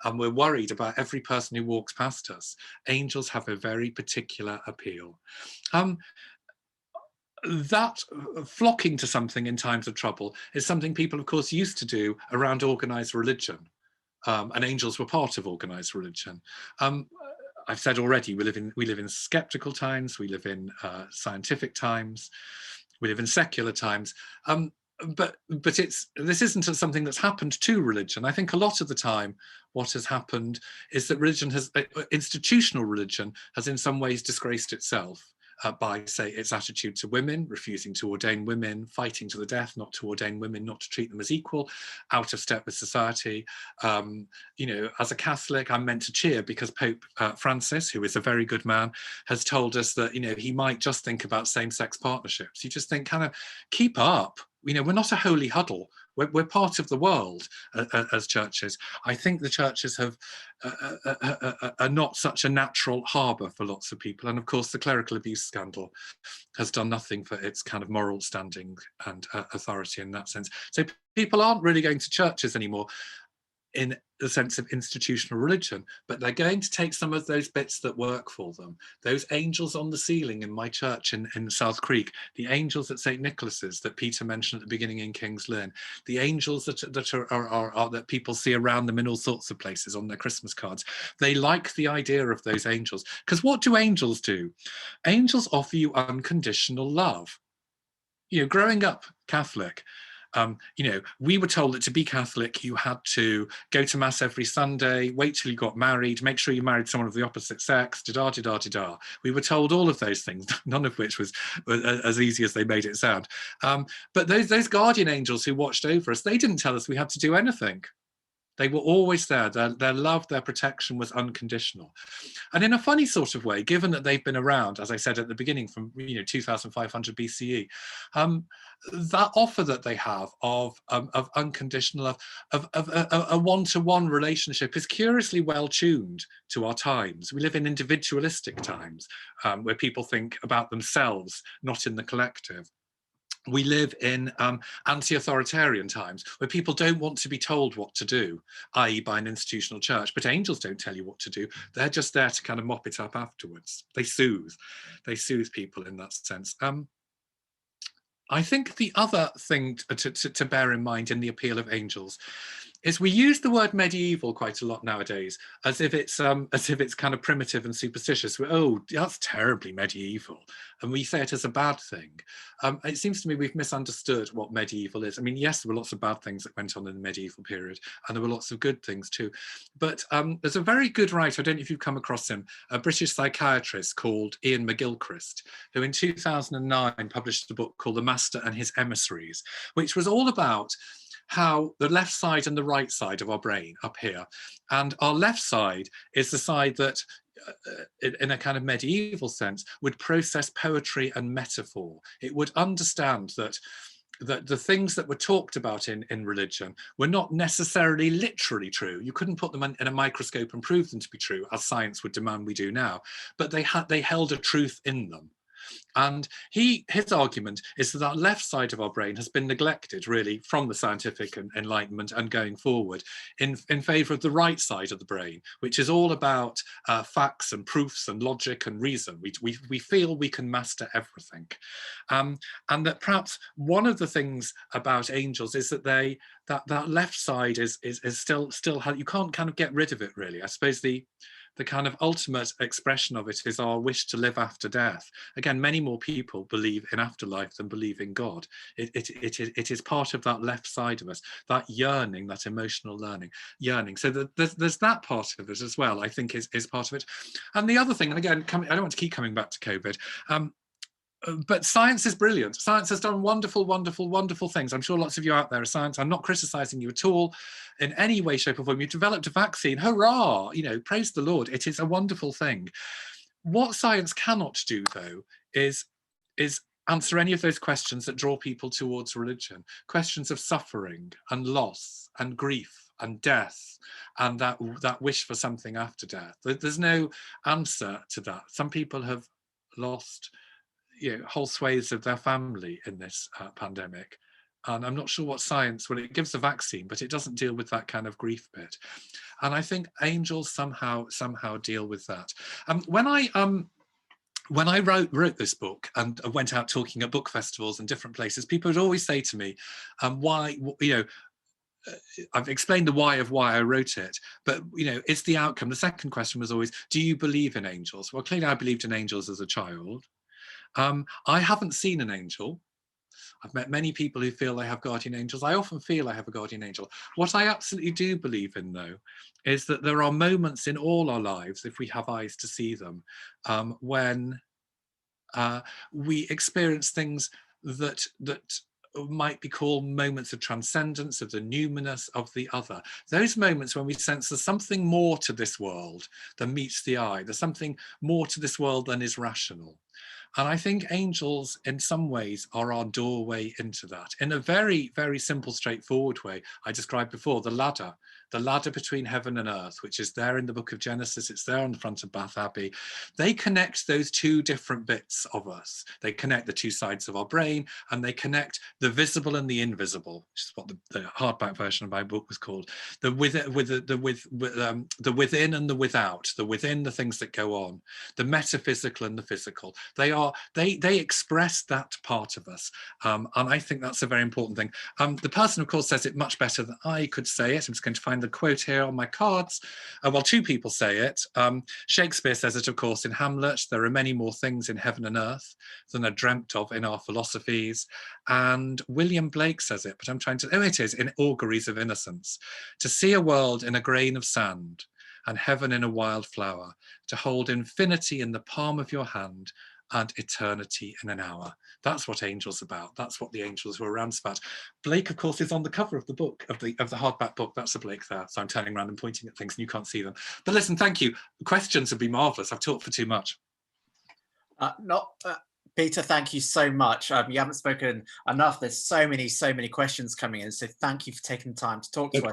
and we're worried about every person who walks past us. Angels have a very particular appeal. That flocking to something in times of trouble is something people, of course, used to do around organized religion. And angels were part of organized religion. I've said already, we live in skeptical times, we live in scientific times, we live in secular times. But this isn't something that's happened to religion. I think a lot of the time what has happened is that institutional religion has in some ways disgraced itself. By, say, its attitude to women, refusing to ordain women, fighting to the death not to ordain women, not to treat them as equal, out of step with society. You know, as a Catholic, I'm meant to cheer because Pope Francis, who is a very good man, has told us that, you know, he might just think about same-sex partnerships. You just think, kind of, keep up. You know, we're not a holy huddle. We're part of the world as churches. I think the churches are not such a natural harbour for lots of people. And of course, the clerical abuse scandal has done nothing for its kind of moral standing and authority in that sense. So people aren't really going to churches anymore in the sense of institutional religion, but they're going to take some of those bits that work for them. Those angels on the ceiling in my church in South Creek, the angels at St. Nicholas's that Peter mentioned at the beginning in King's Lynn, the angels that people see around them in all sorts of places on their Christmas cards. They like the idea of those angels, because what do? Angels offer you unconditional love. You know, growing up Catholic, you know, we were told that to be Catholic, you had to go to mass every Sunday, wait till you got married, make sure you married someone of the opposite sex, da-da-da-da-da-da. We were told all of those things, none of which was as easy as they made it sound. But those guardian angels who watched over us, they didn't tell us we had to do anything. They were always there. Their love, their protection was unconditional. And in a funny sort of way, given that they've been around, as I said at the beginning, from 2500 BCE, that offer that they have of unconditional love, of a one-to-one relationship is curiously well tuned to our times. We live in individualistic times where people think about themselves, not in the collective. We live in anti-authoritarian times where people don't want to be told what to do, i.e. by an institutional church, but angels don't tell you what to do. They're just there to kind of mop it up afterwards. They soothe people in that sense. I think the other thing to bear in mind in the appeal of angels is we use the word medieval quite a lot nowadays, as if it's kind of primitive and superstitious. Oh, that's terribly medieval, and we say it as a bad thing. It seems to me we've misunderstood what medieval is. I mean, yes, there were lots of bad things that went on in the medieval period, and there were lots of good things too. But there's a very good writer, I don't know if you've come across him, a British psychiatrist called Ian Mcgilchrist, who in 2009 published a book called The Master and His Emissaries, which was all about how the left side and the right side of our brain up here, and our left side is the side that in a kind of medieval sense would process poetry and metaphor. It would understand that the things that were talked about in religion were not necessarily literally true. You couldn't put them in a microscope and prove them to be true, as science would demand we do now, but they held a truth in them. And his argument is that left side of our brain has been neglected really from the scientific enlightenment and going forward in favor of the right side of the brain, which is all about facts and proofs and logic and reason. We feel we can master everything. And that perhaps one of the things about angels is that that left side is still you can't kind of get rid of it really. I suppose the kind of ultimate expression of it is our wish to live after death. Again, many more people believe in afterlife than believe in God. It is part of that left side of us, that yearning, that emotional yearning. So there's that part of it as well, I think is part of it. And the other thing, and again, I don't want to keep coming back to COVID, but science is brilliant. Science has done wonderful, wonderful, wonderful things. I'm sure lots of you out there are science. I'm not criticizing you at all in any way, shape or form. You've developed a vaccine. Hurrah! You know, praise the Lord. It is a wonderful thing. What science cannot do, though, is answer any of those questions that draw people towards religion. Questions of suffering and loss and grief and death and that wish for something after death. There's no answer to that. Some people have lost whole swathes of their family in this pandemic. And I'm not sure what science, well, it gives a vaccine, but it doesn't deal with that kind of grief bit. And I think angels somehow deal with that. When I wrote this book and went out talking at book festivals and different places, people would always say to me, why, I've explained the why of why I wrote it, but it's the outcome. The second question was always, do you believe in angels? Well, clearly I believed in angels as a child. I haven't seen an angel. I've met many people who feel they have guardian angels. I often feel I have a guardian angel. What I absolutely do believe in, though, is that there are moments in all our lives, if we have eyes to see them, when we experience things that might be called moments of transcendence, of the numinous, of the other. Those moments when we sense there's something more to this world than meets the eye. There's something more to this world than is rational. And I think angels, in some ways, are our doorway into that. In a very, very simple, straightforward way, I described before, the ladder between heaven and earth, which is there in the book of Genesis, it's there on the front of Bath Abbey. They connect those two different bits of us. They connect the two sides of our brain, and they connect the visible and the invisible, which is what the hardback version of my book was called. The within and the without, the within, the things that go on, the metaphysical and the physical. They express that part of us, and I think that's a very important thing. The person, of course, says it much better than I could say it. I'm just going to find the quote here on my cards. Well, two people say it. Shakespeare says it, of course, in Hamlet. There are many more things in heaven and earth than are dreamt of in our philosophies. And William Blake says it, but I'm trying to, it is in Auguries of Innocence. To see a world in a grain of sand and heaven in a wild flower, to hold infinity in the palm of your hand and eternity in an hour. That's what angels about. That's what the angels who are around about. Blake, of course, is on the cover of the book, of the hardback book. That's a Blake there. So I'm turning around and pointing at things and you can't see them. But listen, thank you. Questions would be marvelous. I've talked for too much. Peter, thank you so much. You haven't spoken enough. There's so many questions coming in. So thank you for taking the time to talk to us.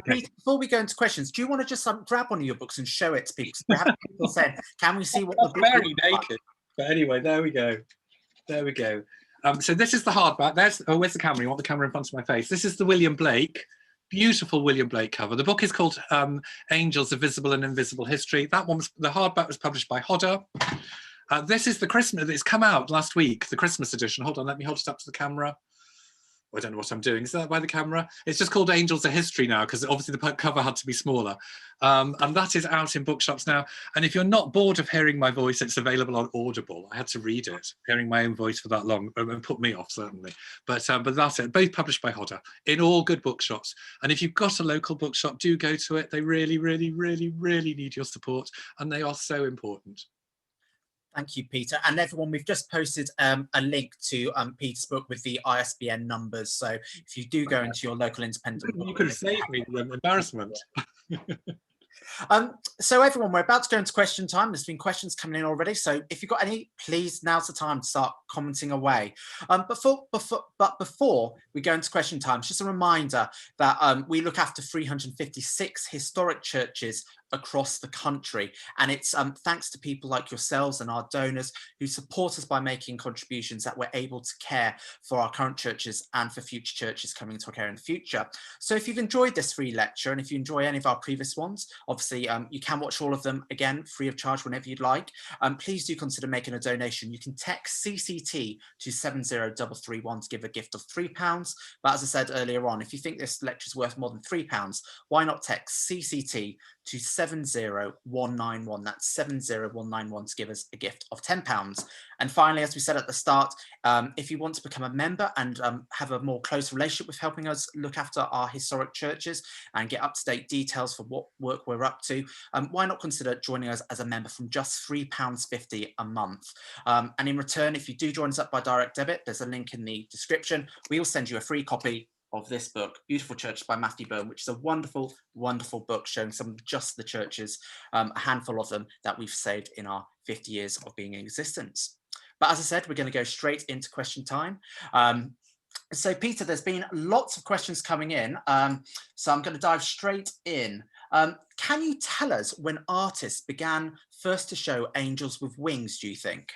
Peter, before we go into questions, do you want to just grab one of your books and show it to people? So we have people saying, can we see what the book very naked. But anyway, there we go. There we go. So this is the hardback. Where's the camera? You want the camera in front of my face? This is the William Blake. Beautiful William Blake cover. The book is called Angels, A Visible and Invisible History. The hardback was published by Hodder. This is the Christmas, it's come out last week, the Christmas edition. Hold on, let me hold it up to the camera. I don't know what I'm doing. Is that by the camera? It's just called Angels of History now, because obviously the cover had to be smaller. And that is out in bookshops now. And if you're not bored of hearing my voice, it's available on Audible. I had to read it. Hearing my own voice for that long and put me off, certainly. But that's it. Both published by Hodder in all good bookshops. And if you've got a local bookshop, do go to it. They really, really, really, really need your support. And they are so important. Thank you, Peter. And everyone, we've just posted a link to Peter's book with the ISBN numbers. So if you do go into your local independent book, you could save me the embarrassment. So everyone, we're about to go into question time. There's been questions coming in already. So if you've got any, please, now's the time to start commenting away. But before we go into question time, it's just a reminder that we look after 356 historic churches across the country, and it's thanks to people like yourselves and our donors who support us by making contributions that we're able to care for our current churches and for future churches coming into our care in the future. So if you've enjoyed this free lecture, and if you enjoy any of our previous ones, obviously you can watch all of them again free of charge whenever you'd like. Please do consider making a donation. You can text CCT to 70331 to give a gift of £3. But as I said earlier on, if you think this lecture is worth more than £3, why not text CCT to 70191. That's 70191 to give us a gift of £10. And finally, as we said at the start, if you want to become a member and have a more close relationship with helping us look after our historic churches and get up-to-date details for what work we're up to, why not consider joining us as a member from just £3.50 a month? And in return, if you do join us up by direct debit, there's a link in the description. We will send you a free copy of this book, Beautiful Churches by Matthew Byrne, which is a wonderful, wonderful book showing some of just the churches, a handful of them that we've saved in our 50 years of being in existence. But as I said, we're going to go straight into question time. So Peter, there's been lots of questions coming in, so I'm going to dive straight in. Can you tell us when artists began first to show angels with wings, do you think?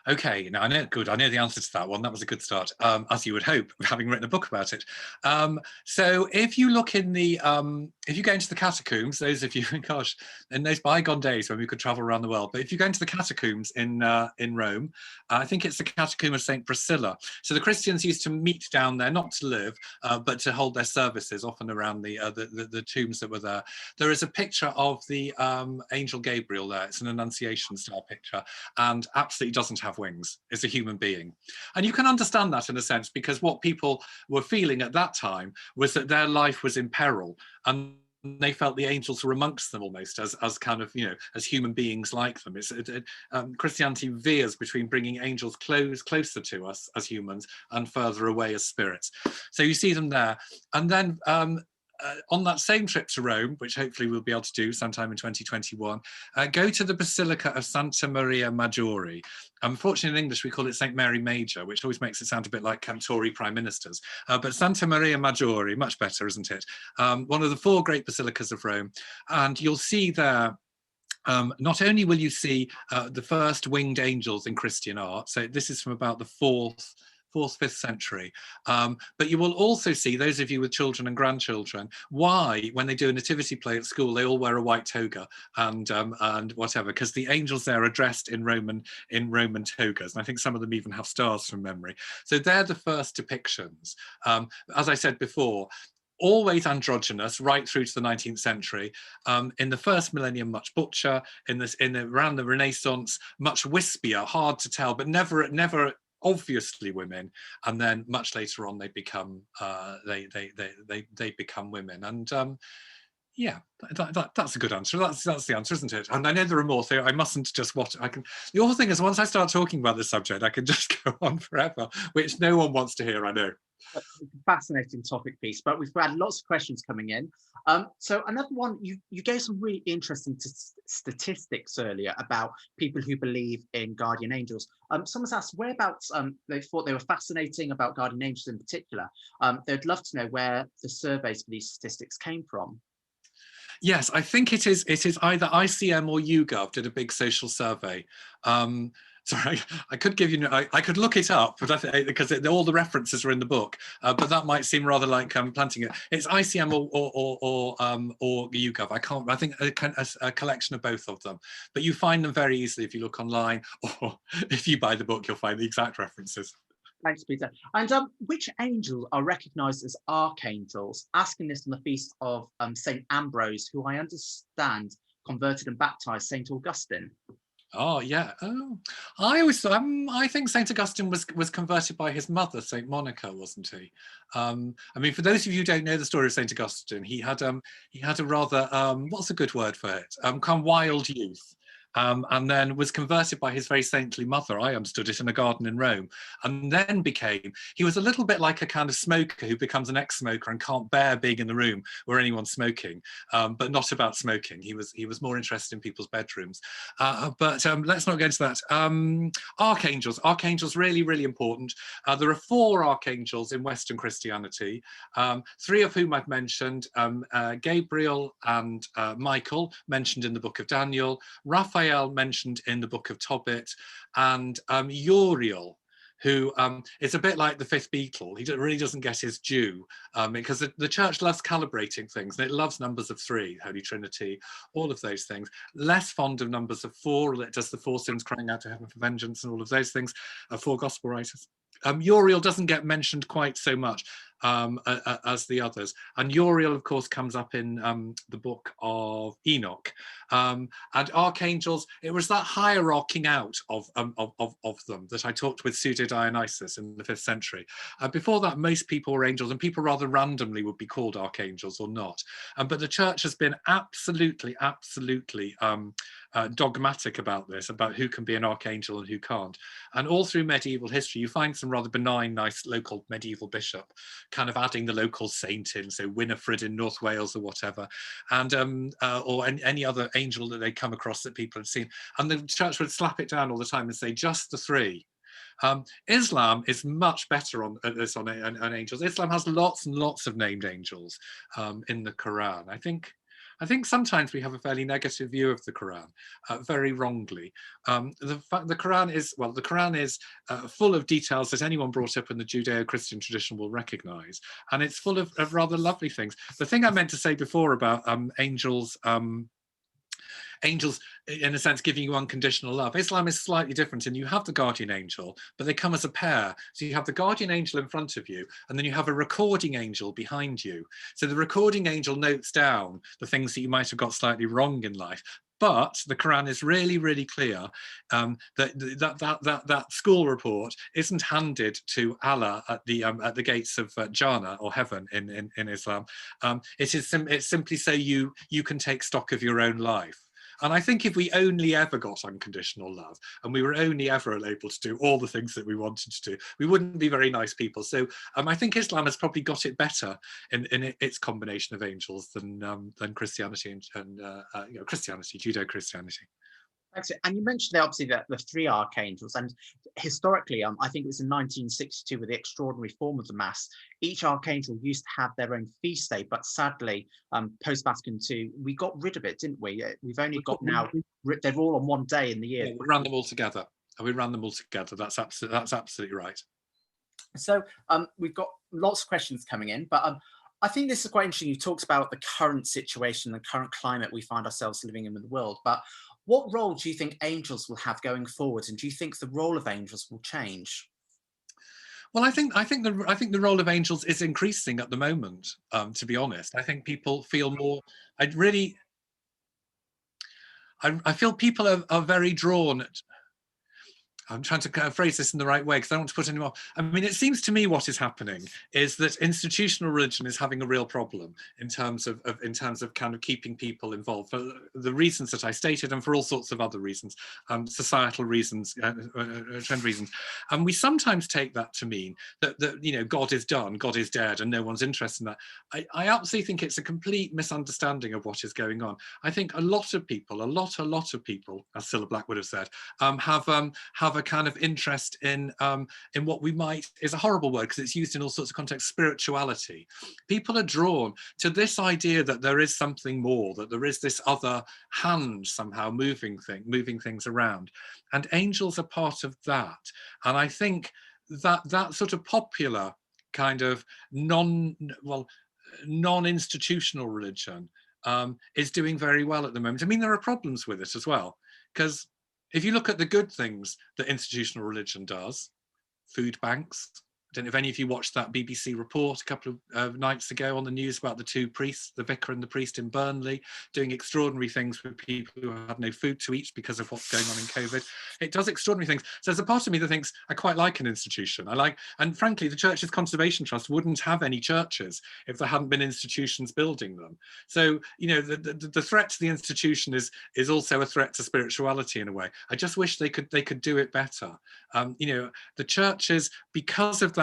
Okay, now I know the answer to that one. That was a good start, as you would hope, having written a book about it. So if you look in the, if you go into the catacombs, those of you, gosh, in those bygone days when we could travel around the world, but if you go into the catacombs in Rome, I think it's the catacomb of St. Priscilla. So the Christians used to meet down there, not to live, but to hold their services, often around the tombs that were there. There is a picture of the angel Gabriel there. It's an Annunciation style picture, and absolutely doesn't have wings. It's a human being. And you can understand that in a sense, because what people were feeling at that time was that their life was in peril, and they felt the angels were amongst them almost as kind of, as human beings like them. Christianity veers between bringing angels closer to us as humans and further away as spirits. So you see them there. And then on that same trip to Rome, which hopefully we'll be able to do sometime in 2021, go to the Basilica of Santa Maria Maggiore. Unfortunately, in English, we call it St. Mary Major, which always makes it sound a bit like Tory prime ministers. But Santa Maria Maggiore, much better, isn't it? One of the 4 great basilicas of Rome. And you'll see there, not only will you see the first winged angels in Christian art, so this is from about the 4th, 5th century. But you will also see, those of you with children and grandchildren, why, when they do a nativity play at school, they all wear a white toga and whatever, because the angels there are dressed in Roman togas. And I think some of them even have stars from memory. So they're the first depictions. As I said before, always androgynous right through to the 19th century. In the first millennium, much butcher. Around the Renaissance, much wispier, hard to tell, but never obviously women. And then much later on, they become they become women. And yeah, that's a good answer. That's the answer, isn't it? And I know there are more, so I mustn't just watch. The other thing is, once I start talking about this subject, I can just go on forever, which no one wants to hear, I know. Fascinating topic piece, but we've had lots of questions coming in. So another one, you gave some really interesting statistics earlier about people who believe in guardian angels. Someone's asked whereabouts they thought they were fascinating about guardian angels in particular. They'd love to know where the surveys for these statistics came from. Yes, I think it is either ICM or YouGov did a big social survey. Sorry, I could give you, I could look it up, but because all the references are in the book, but that might seem rather like planting it. It's ICM or YouGov. I think a collection of both of them, but you find them very easily if you look online, or if you buy the book, you'll find the exact references. Thanks, Peter. And which angels are recognized as archangels? Asking this on the feast of St. Ambrose, who I understand converted and baptized St. Augustine. Oh yeah. Oh, I always thought. I think Saint Augustine was converted by his mother, Saint Monica, wasn't he? I mean, for those of you who don't know the story of Saint Augustine, he had a rather what's a good word for it? Kind of wild youth. And then was converted by his very saintly mother, I understood it, in a garden in Rome, and then he was a little bit like a kind of smoker who becomes an ex-smoker and can't bear being in the room where anyone's smoking, but not about smoking. He was more interested in people's bedrooms. But let's not get into that. Archangels, really, really important. There are 4 archangels in Western Christianity, 3 of whom I've mentioned, Gabriel and Michael, mentioned in the Book of Daniel, Raphael mentioned in the Book of Tobit, and Uriel, who is a bit like the 5th Beatle. He really doesn't get his due, because the church loves calibrating things, and it loves numbers of 3, Holy Trinity, all of those things. Less fond of numbers of 4, that does the 4 sins crying out to heaven for vengeance and all of those things, 4 gospel writers. Uriel doesn't get mentioned quite so much as the others. And Uriel, of course, comes up in the Book of Enoch. And archangels, it was that hierarchying out of them that I talked with Pseudo-Dionysius in the 5th century. Before that, most people were angels, and people rather randomly would be called archangels or not. But the church has been absolutely dogmatic about this, about who can be an archangel and who can't. And all through medieval history, you find some rather benign, nice local medieval bishop kind of adding the local saint in, so Winifred in North Wales or whatever, and or any other angel that they come across that people had seen. And the church would slap it down all the time and say, just the 3. Islam is much better on this on angels. Islam has lots and lots of named angels in the Quran. I think sometimes we have a fairly negative view of the Quran, very wrongly. The Quran is full of details that anyone brought up in the Judeo-Christian tradition will recognize, and it's full of rather lovely things. The thing I meant to say before about angels in a sense giving you unconditional love. Islam is slightly different, and you have the guardian angel, but they come as a pair. So you have the guardian angel in front of you, and then you have a recording angel behind you. So the recording angel notes down the things that you might have got slightly wrong in life. But the Quran is really, really clear that school report isn't handed to Allah at the gates of Jannah or heaven in Islam. It's simply so you can take stock of your own life. And I think if we only ever got unconditional love, and we were only ever able to do all the things that we wanted to do, we wouldn't be very nice people. So I think Islam has probably got it better in its combination of angels than Christianity and Christianity, Judeo-Christianity. And you mentioned there obviously the 3 archangels, and historically, I think it was in 1962 with the extraordinary form of the Mass, each archangel used to have their own feast day, but sadly, post-Vatican II, we got rid of it, didn't we? We've only got now, they're all on one day in the year. Yeah, we ran them all together. That's absolutely right. So we've got lots of questions coming in, but I think this is quite interesting. You talked about the current situation, the current climate we find ourselves living in the world, but what role do you think angels will have going forward, and do you think the role of angels will change? Well, I think the role of angels is increasing at the moment. To be honest, I think people feel more. I feel people are very drawn. I'm trying to phrase this in the right way because I don't want to put any more. I mean, it seems to me what is happening is that institutional religion is having a real problem in terms of kind of keeping people involved for the reasons that I stated, and for all sorts of other reasons, societal reasons, trend reasons. And we sometimes take that to mean that God is done, God is dead, and no one's interested in that. I absolutely think it's a complete misunderstanding of what is going on. I think a lot of people, as Cilla Black would have said, have a kind of interest in what we might, is a horrible word because it's used in all sorts of contexts, spirituality. People are drawn to this idea that there is something more, that there is this other hand somehow moving things around, and angels are part of that. And I think that sort of popular kind of non-institutional religion is doing very well at the moment. I mean, there are problems with it as well, because if you look at the good things that institutional religion does, food banks. I don't know if any of you watched that BBC report a couple of nights ago on the news about the two priests, the vicar and the priest in Burnley, doing extraordinary things with people who had no food to eat because of what's going on in COVID. It does extraordinary things. So there's a part of me that thinks I quite like an institution. And frankly, the Church's Conservation Trust wouldn't have any churches if there hadn't been institutions building them. So, you know, the threat to the institution is also a threat to spirituality in a way. I just wish they could do it better. You know, the churches, because of that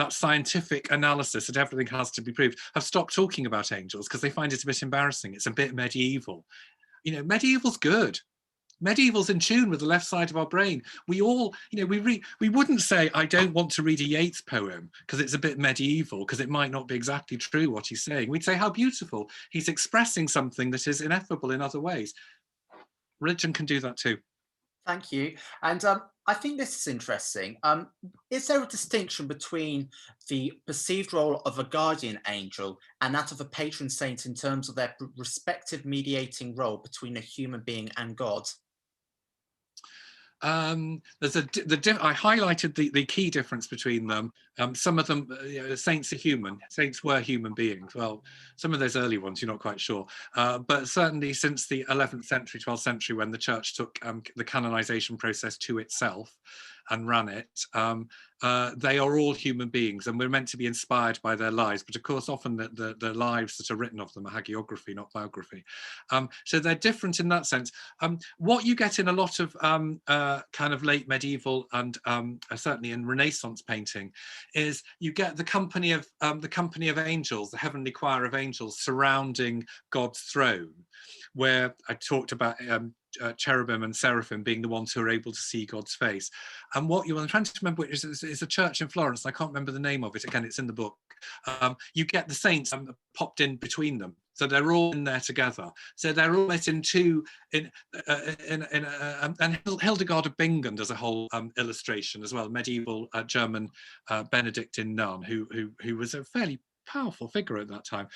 scientific analysis that everything has to be proved, have stopped talking about angels because they find it a bit embarrassing. It's a bit medieval. You know, medieval's good. Medieval's in tune with the left side of our brain. We all, you know, we wouldn't say, I don't want to read a Yeats poem because it's a bit medieval, because it might not be exactly true what he's saying. We'd say, how beautiful. He's expressing something that is ineffable in other ways. Religion can do that too. Thank you. And I think this is interesting. Is there a distinction between the perceived role of a guardian angel and that of a patron saint in terms of their respective mediating role between a human being and God? There's I highlighted the key difference between them. Some of them, you know, saints are human. Saints were human beings. Well, some of those early ones, you're not quite sure. But certainly since the 11th century, 12th century, when the church took the canonization process to itself and ran it, they are all human beings, and we're meant to be inspired by their lives. But of course, often the lives that are written of them are hagiography, not biography. So they're different in that sense. What you get in a lot of kind of late medieval and certainly in Renaissance painting is you get the company of angels, the heavenly choir of angels surrounding God's throne, where I talked about cherubim and seraphim being the ones who are able to see God's face. And I'm trying to remember, is a church in Florence. I can't remember the name of it. Again, it's in the book. You get the saints popped in between them. So they're all in there together. So they're all met in two, and Hildegard of Bingen does a whole illustration as well, medieval German Benedictine nun who was a fairly powerful figure at that time,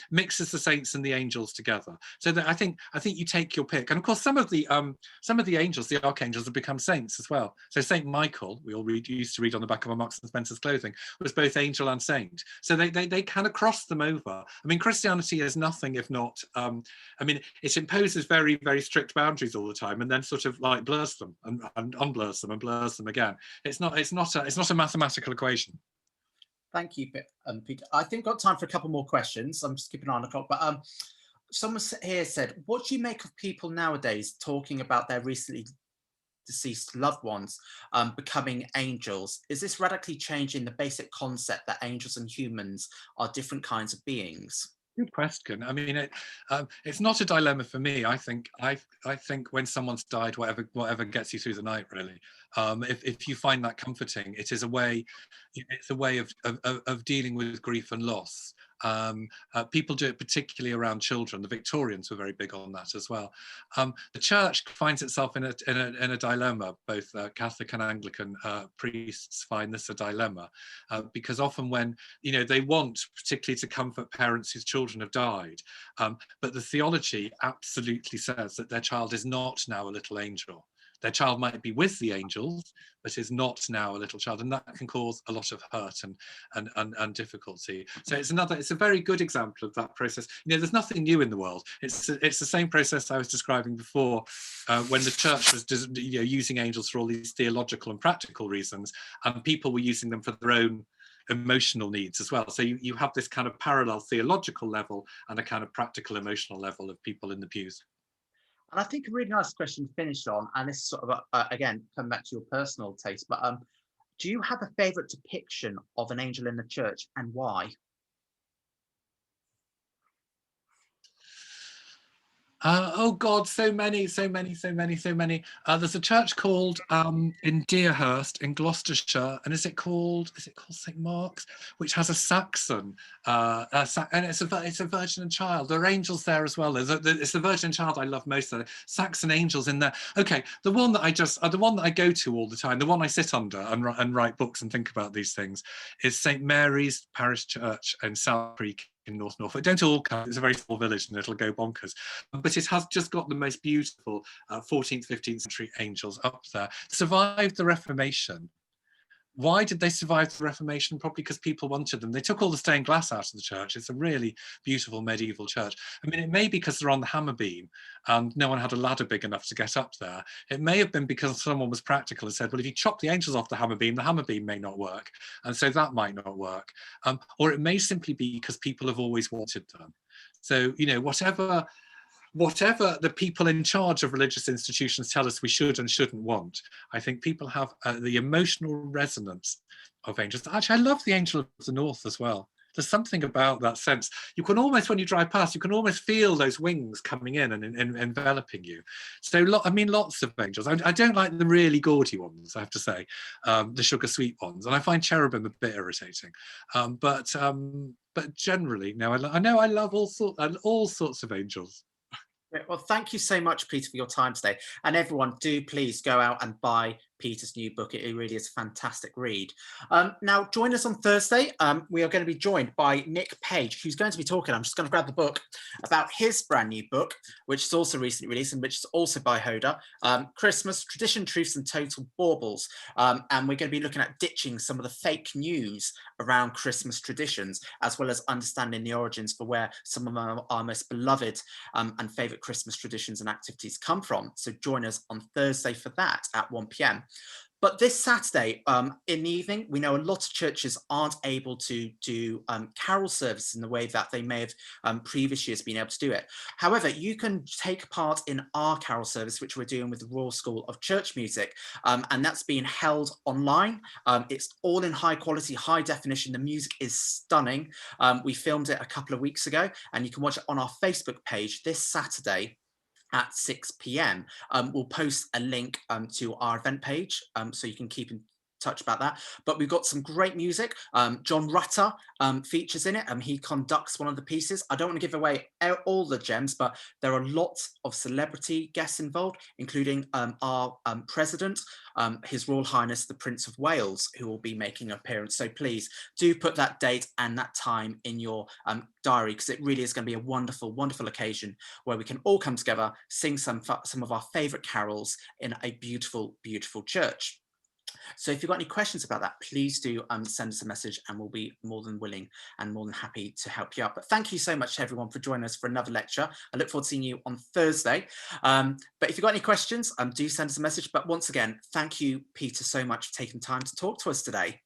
mixes the saints and the angels together. So that I think you take your pick. And of course, some of the angels, the archangels, have become saints as well. So Saint Michael, we all used to read on the back of our Marks and Spencer's clothing, was both angel and saint. So they kind of cross them over. I mean, Christianity is nothing if not. I mean, it imposes very, very strict boundaries all the time, and then sort of like blurs them and unblurs them and blurs them again. It's not a mathematical equation. Thank you, Peter. I think we've got time for a couple more questions. I'm just keeping an eye on the clock. But someone here said, what do you make of people nowadays talking about their recently deceased loved ones becoming angels? Is this radically changing the basic concept that angels and humans are different kinds of beings? Good question. I mean, it's not a dilemma for me. I think when someone's died, whatever gets you through the night, really. If you find that comforting, it is a way. It's a way of dealing with grief and loss. People do it particularly around children. The Victorians were very big on that as well. The church finds itself in a dilemma. Both Catholic and Anglican priests find this a dilemma because often when they want particularly to comfort parents whose children have died, but the theology absolutely says that their child is not now a little angel. Their child might be with the angels, but is not now a little child, and that can cause a lot of hurt and difficulty. So it's a very good example of that process. There's nothing new in the world. It's the same process I was describing before, when the church was using angels for all these theological and practical reasons, and people were using them for their own emotional needs as well. So you have this kind of parallel theological level and a kind of practical emotional level of people in the pews. And I think a really nice question to finish on, and this is sort of, again, come back to your personal taste, but do you have a favourite depiction of an angel in the church, and why? Oh God, so many. There's a church called in Deerhurst in Gloucestershire, and is it called St. Mark's, which has a Saxon, and it's a Virgin and Child. There are angels there as well. It's the Virgin and Child I love most. Of the Saxon angels in there. Okay, the one that I go to all the time, the one I sit under and write books and think about these things, is St. Mary's Parish Church in South Creek in North Norfolk. Don't all come, it's a very small village and it'll go bonkers. But it has just got the most beautiful 14th, 15th century angels up there. Survived the Reformation. Why did they survive the Reformation? Probably because people wanted them. They took all the stained glass out of the church. It's a really beautiful medieval church. I mean, it may be because they're on the hammer beam and no one had a ladder big enough to get up there. It may have been because someone was practical and said, well, if you chop the angels off the hammer beam may not work. And so that might not work. Or it may simply be because people have always wanted them. So, you know, whatever the people in charge of religious institutions tell us we should and shouldn't want, I think people have the emotional resonance of angels. Actually, I love the angel of the north as well. There's something about that sense. You can almost, when you drive past, you can almost feel those wings coming in and enveloping you. So, I mean, lots of angels. I don't like the really gaudy ones, I have to say, the sugar sweet ones. And I find cherubim a bit irritating. But generally, no, I know I love all sorts of angels. Well, thank you so much, Peter, for your time today. And everyone, do please go out and buy Peter's new book. It really is a fantastic read. Now, join us on Thursday. We are going to be joined by Nick Page, who's going to be talking, I'm just going to grab the book, about his brand new book, which is also recently released and which is also by Hoda, Christmas, Tradition, Truths and Total Baubles. And we're going to be looking at ditching some of the fake news around Christmas traditions, as well as understanding the origins for where some of our most beloved and favourite Christmas traditions and activities come from. So join us on Thursday for that at 1 p.m. But this Saturday in the evening, we know a lot of churches aren't able to do carol service in the way that they may have previous years been able to do it. However, you can take part in our carol service, which we're doing with the Royal School of Church Music, and that's being held online. It's all in high quality, high definition. The music is stunning. We filmed it a couple of weeks ago, and you can watch it on our Facebook page this Saturday at 6 p.m. We'll post a link to our event page so you can keep in touch about that. But we've got some great music. John Rutter features in it, and he conducts one of the pieces. I don't want to give away all the gems, but there are lots of celebrity guests involved, including our president, His Royal Highness the Prince of Wales, who will be making an appearance. So please do put that date and that time in your diary, because it really is going to be a wonderful, wonderful occasion where we can all come together, sing some of our favourite carols in a beautiful, beautiful church. So if you've got any questions about that, please do send us a message, and we'll be more than willing and more than happy to help you out. But thank you so much to everyone for joining us for another lecture. I look forward to seeing you on Thursday. But if you've got any questions, do send us a message. But once again, thank you, Peter, so much for taking time to talk to us today.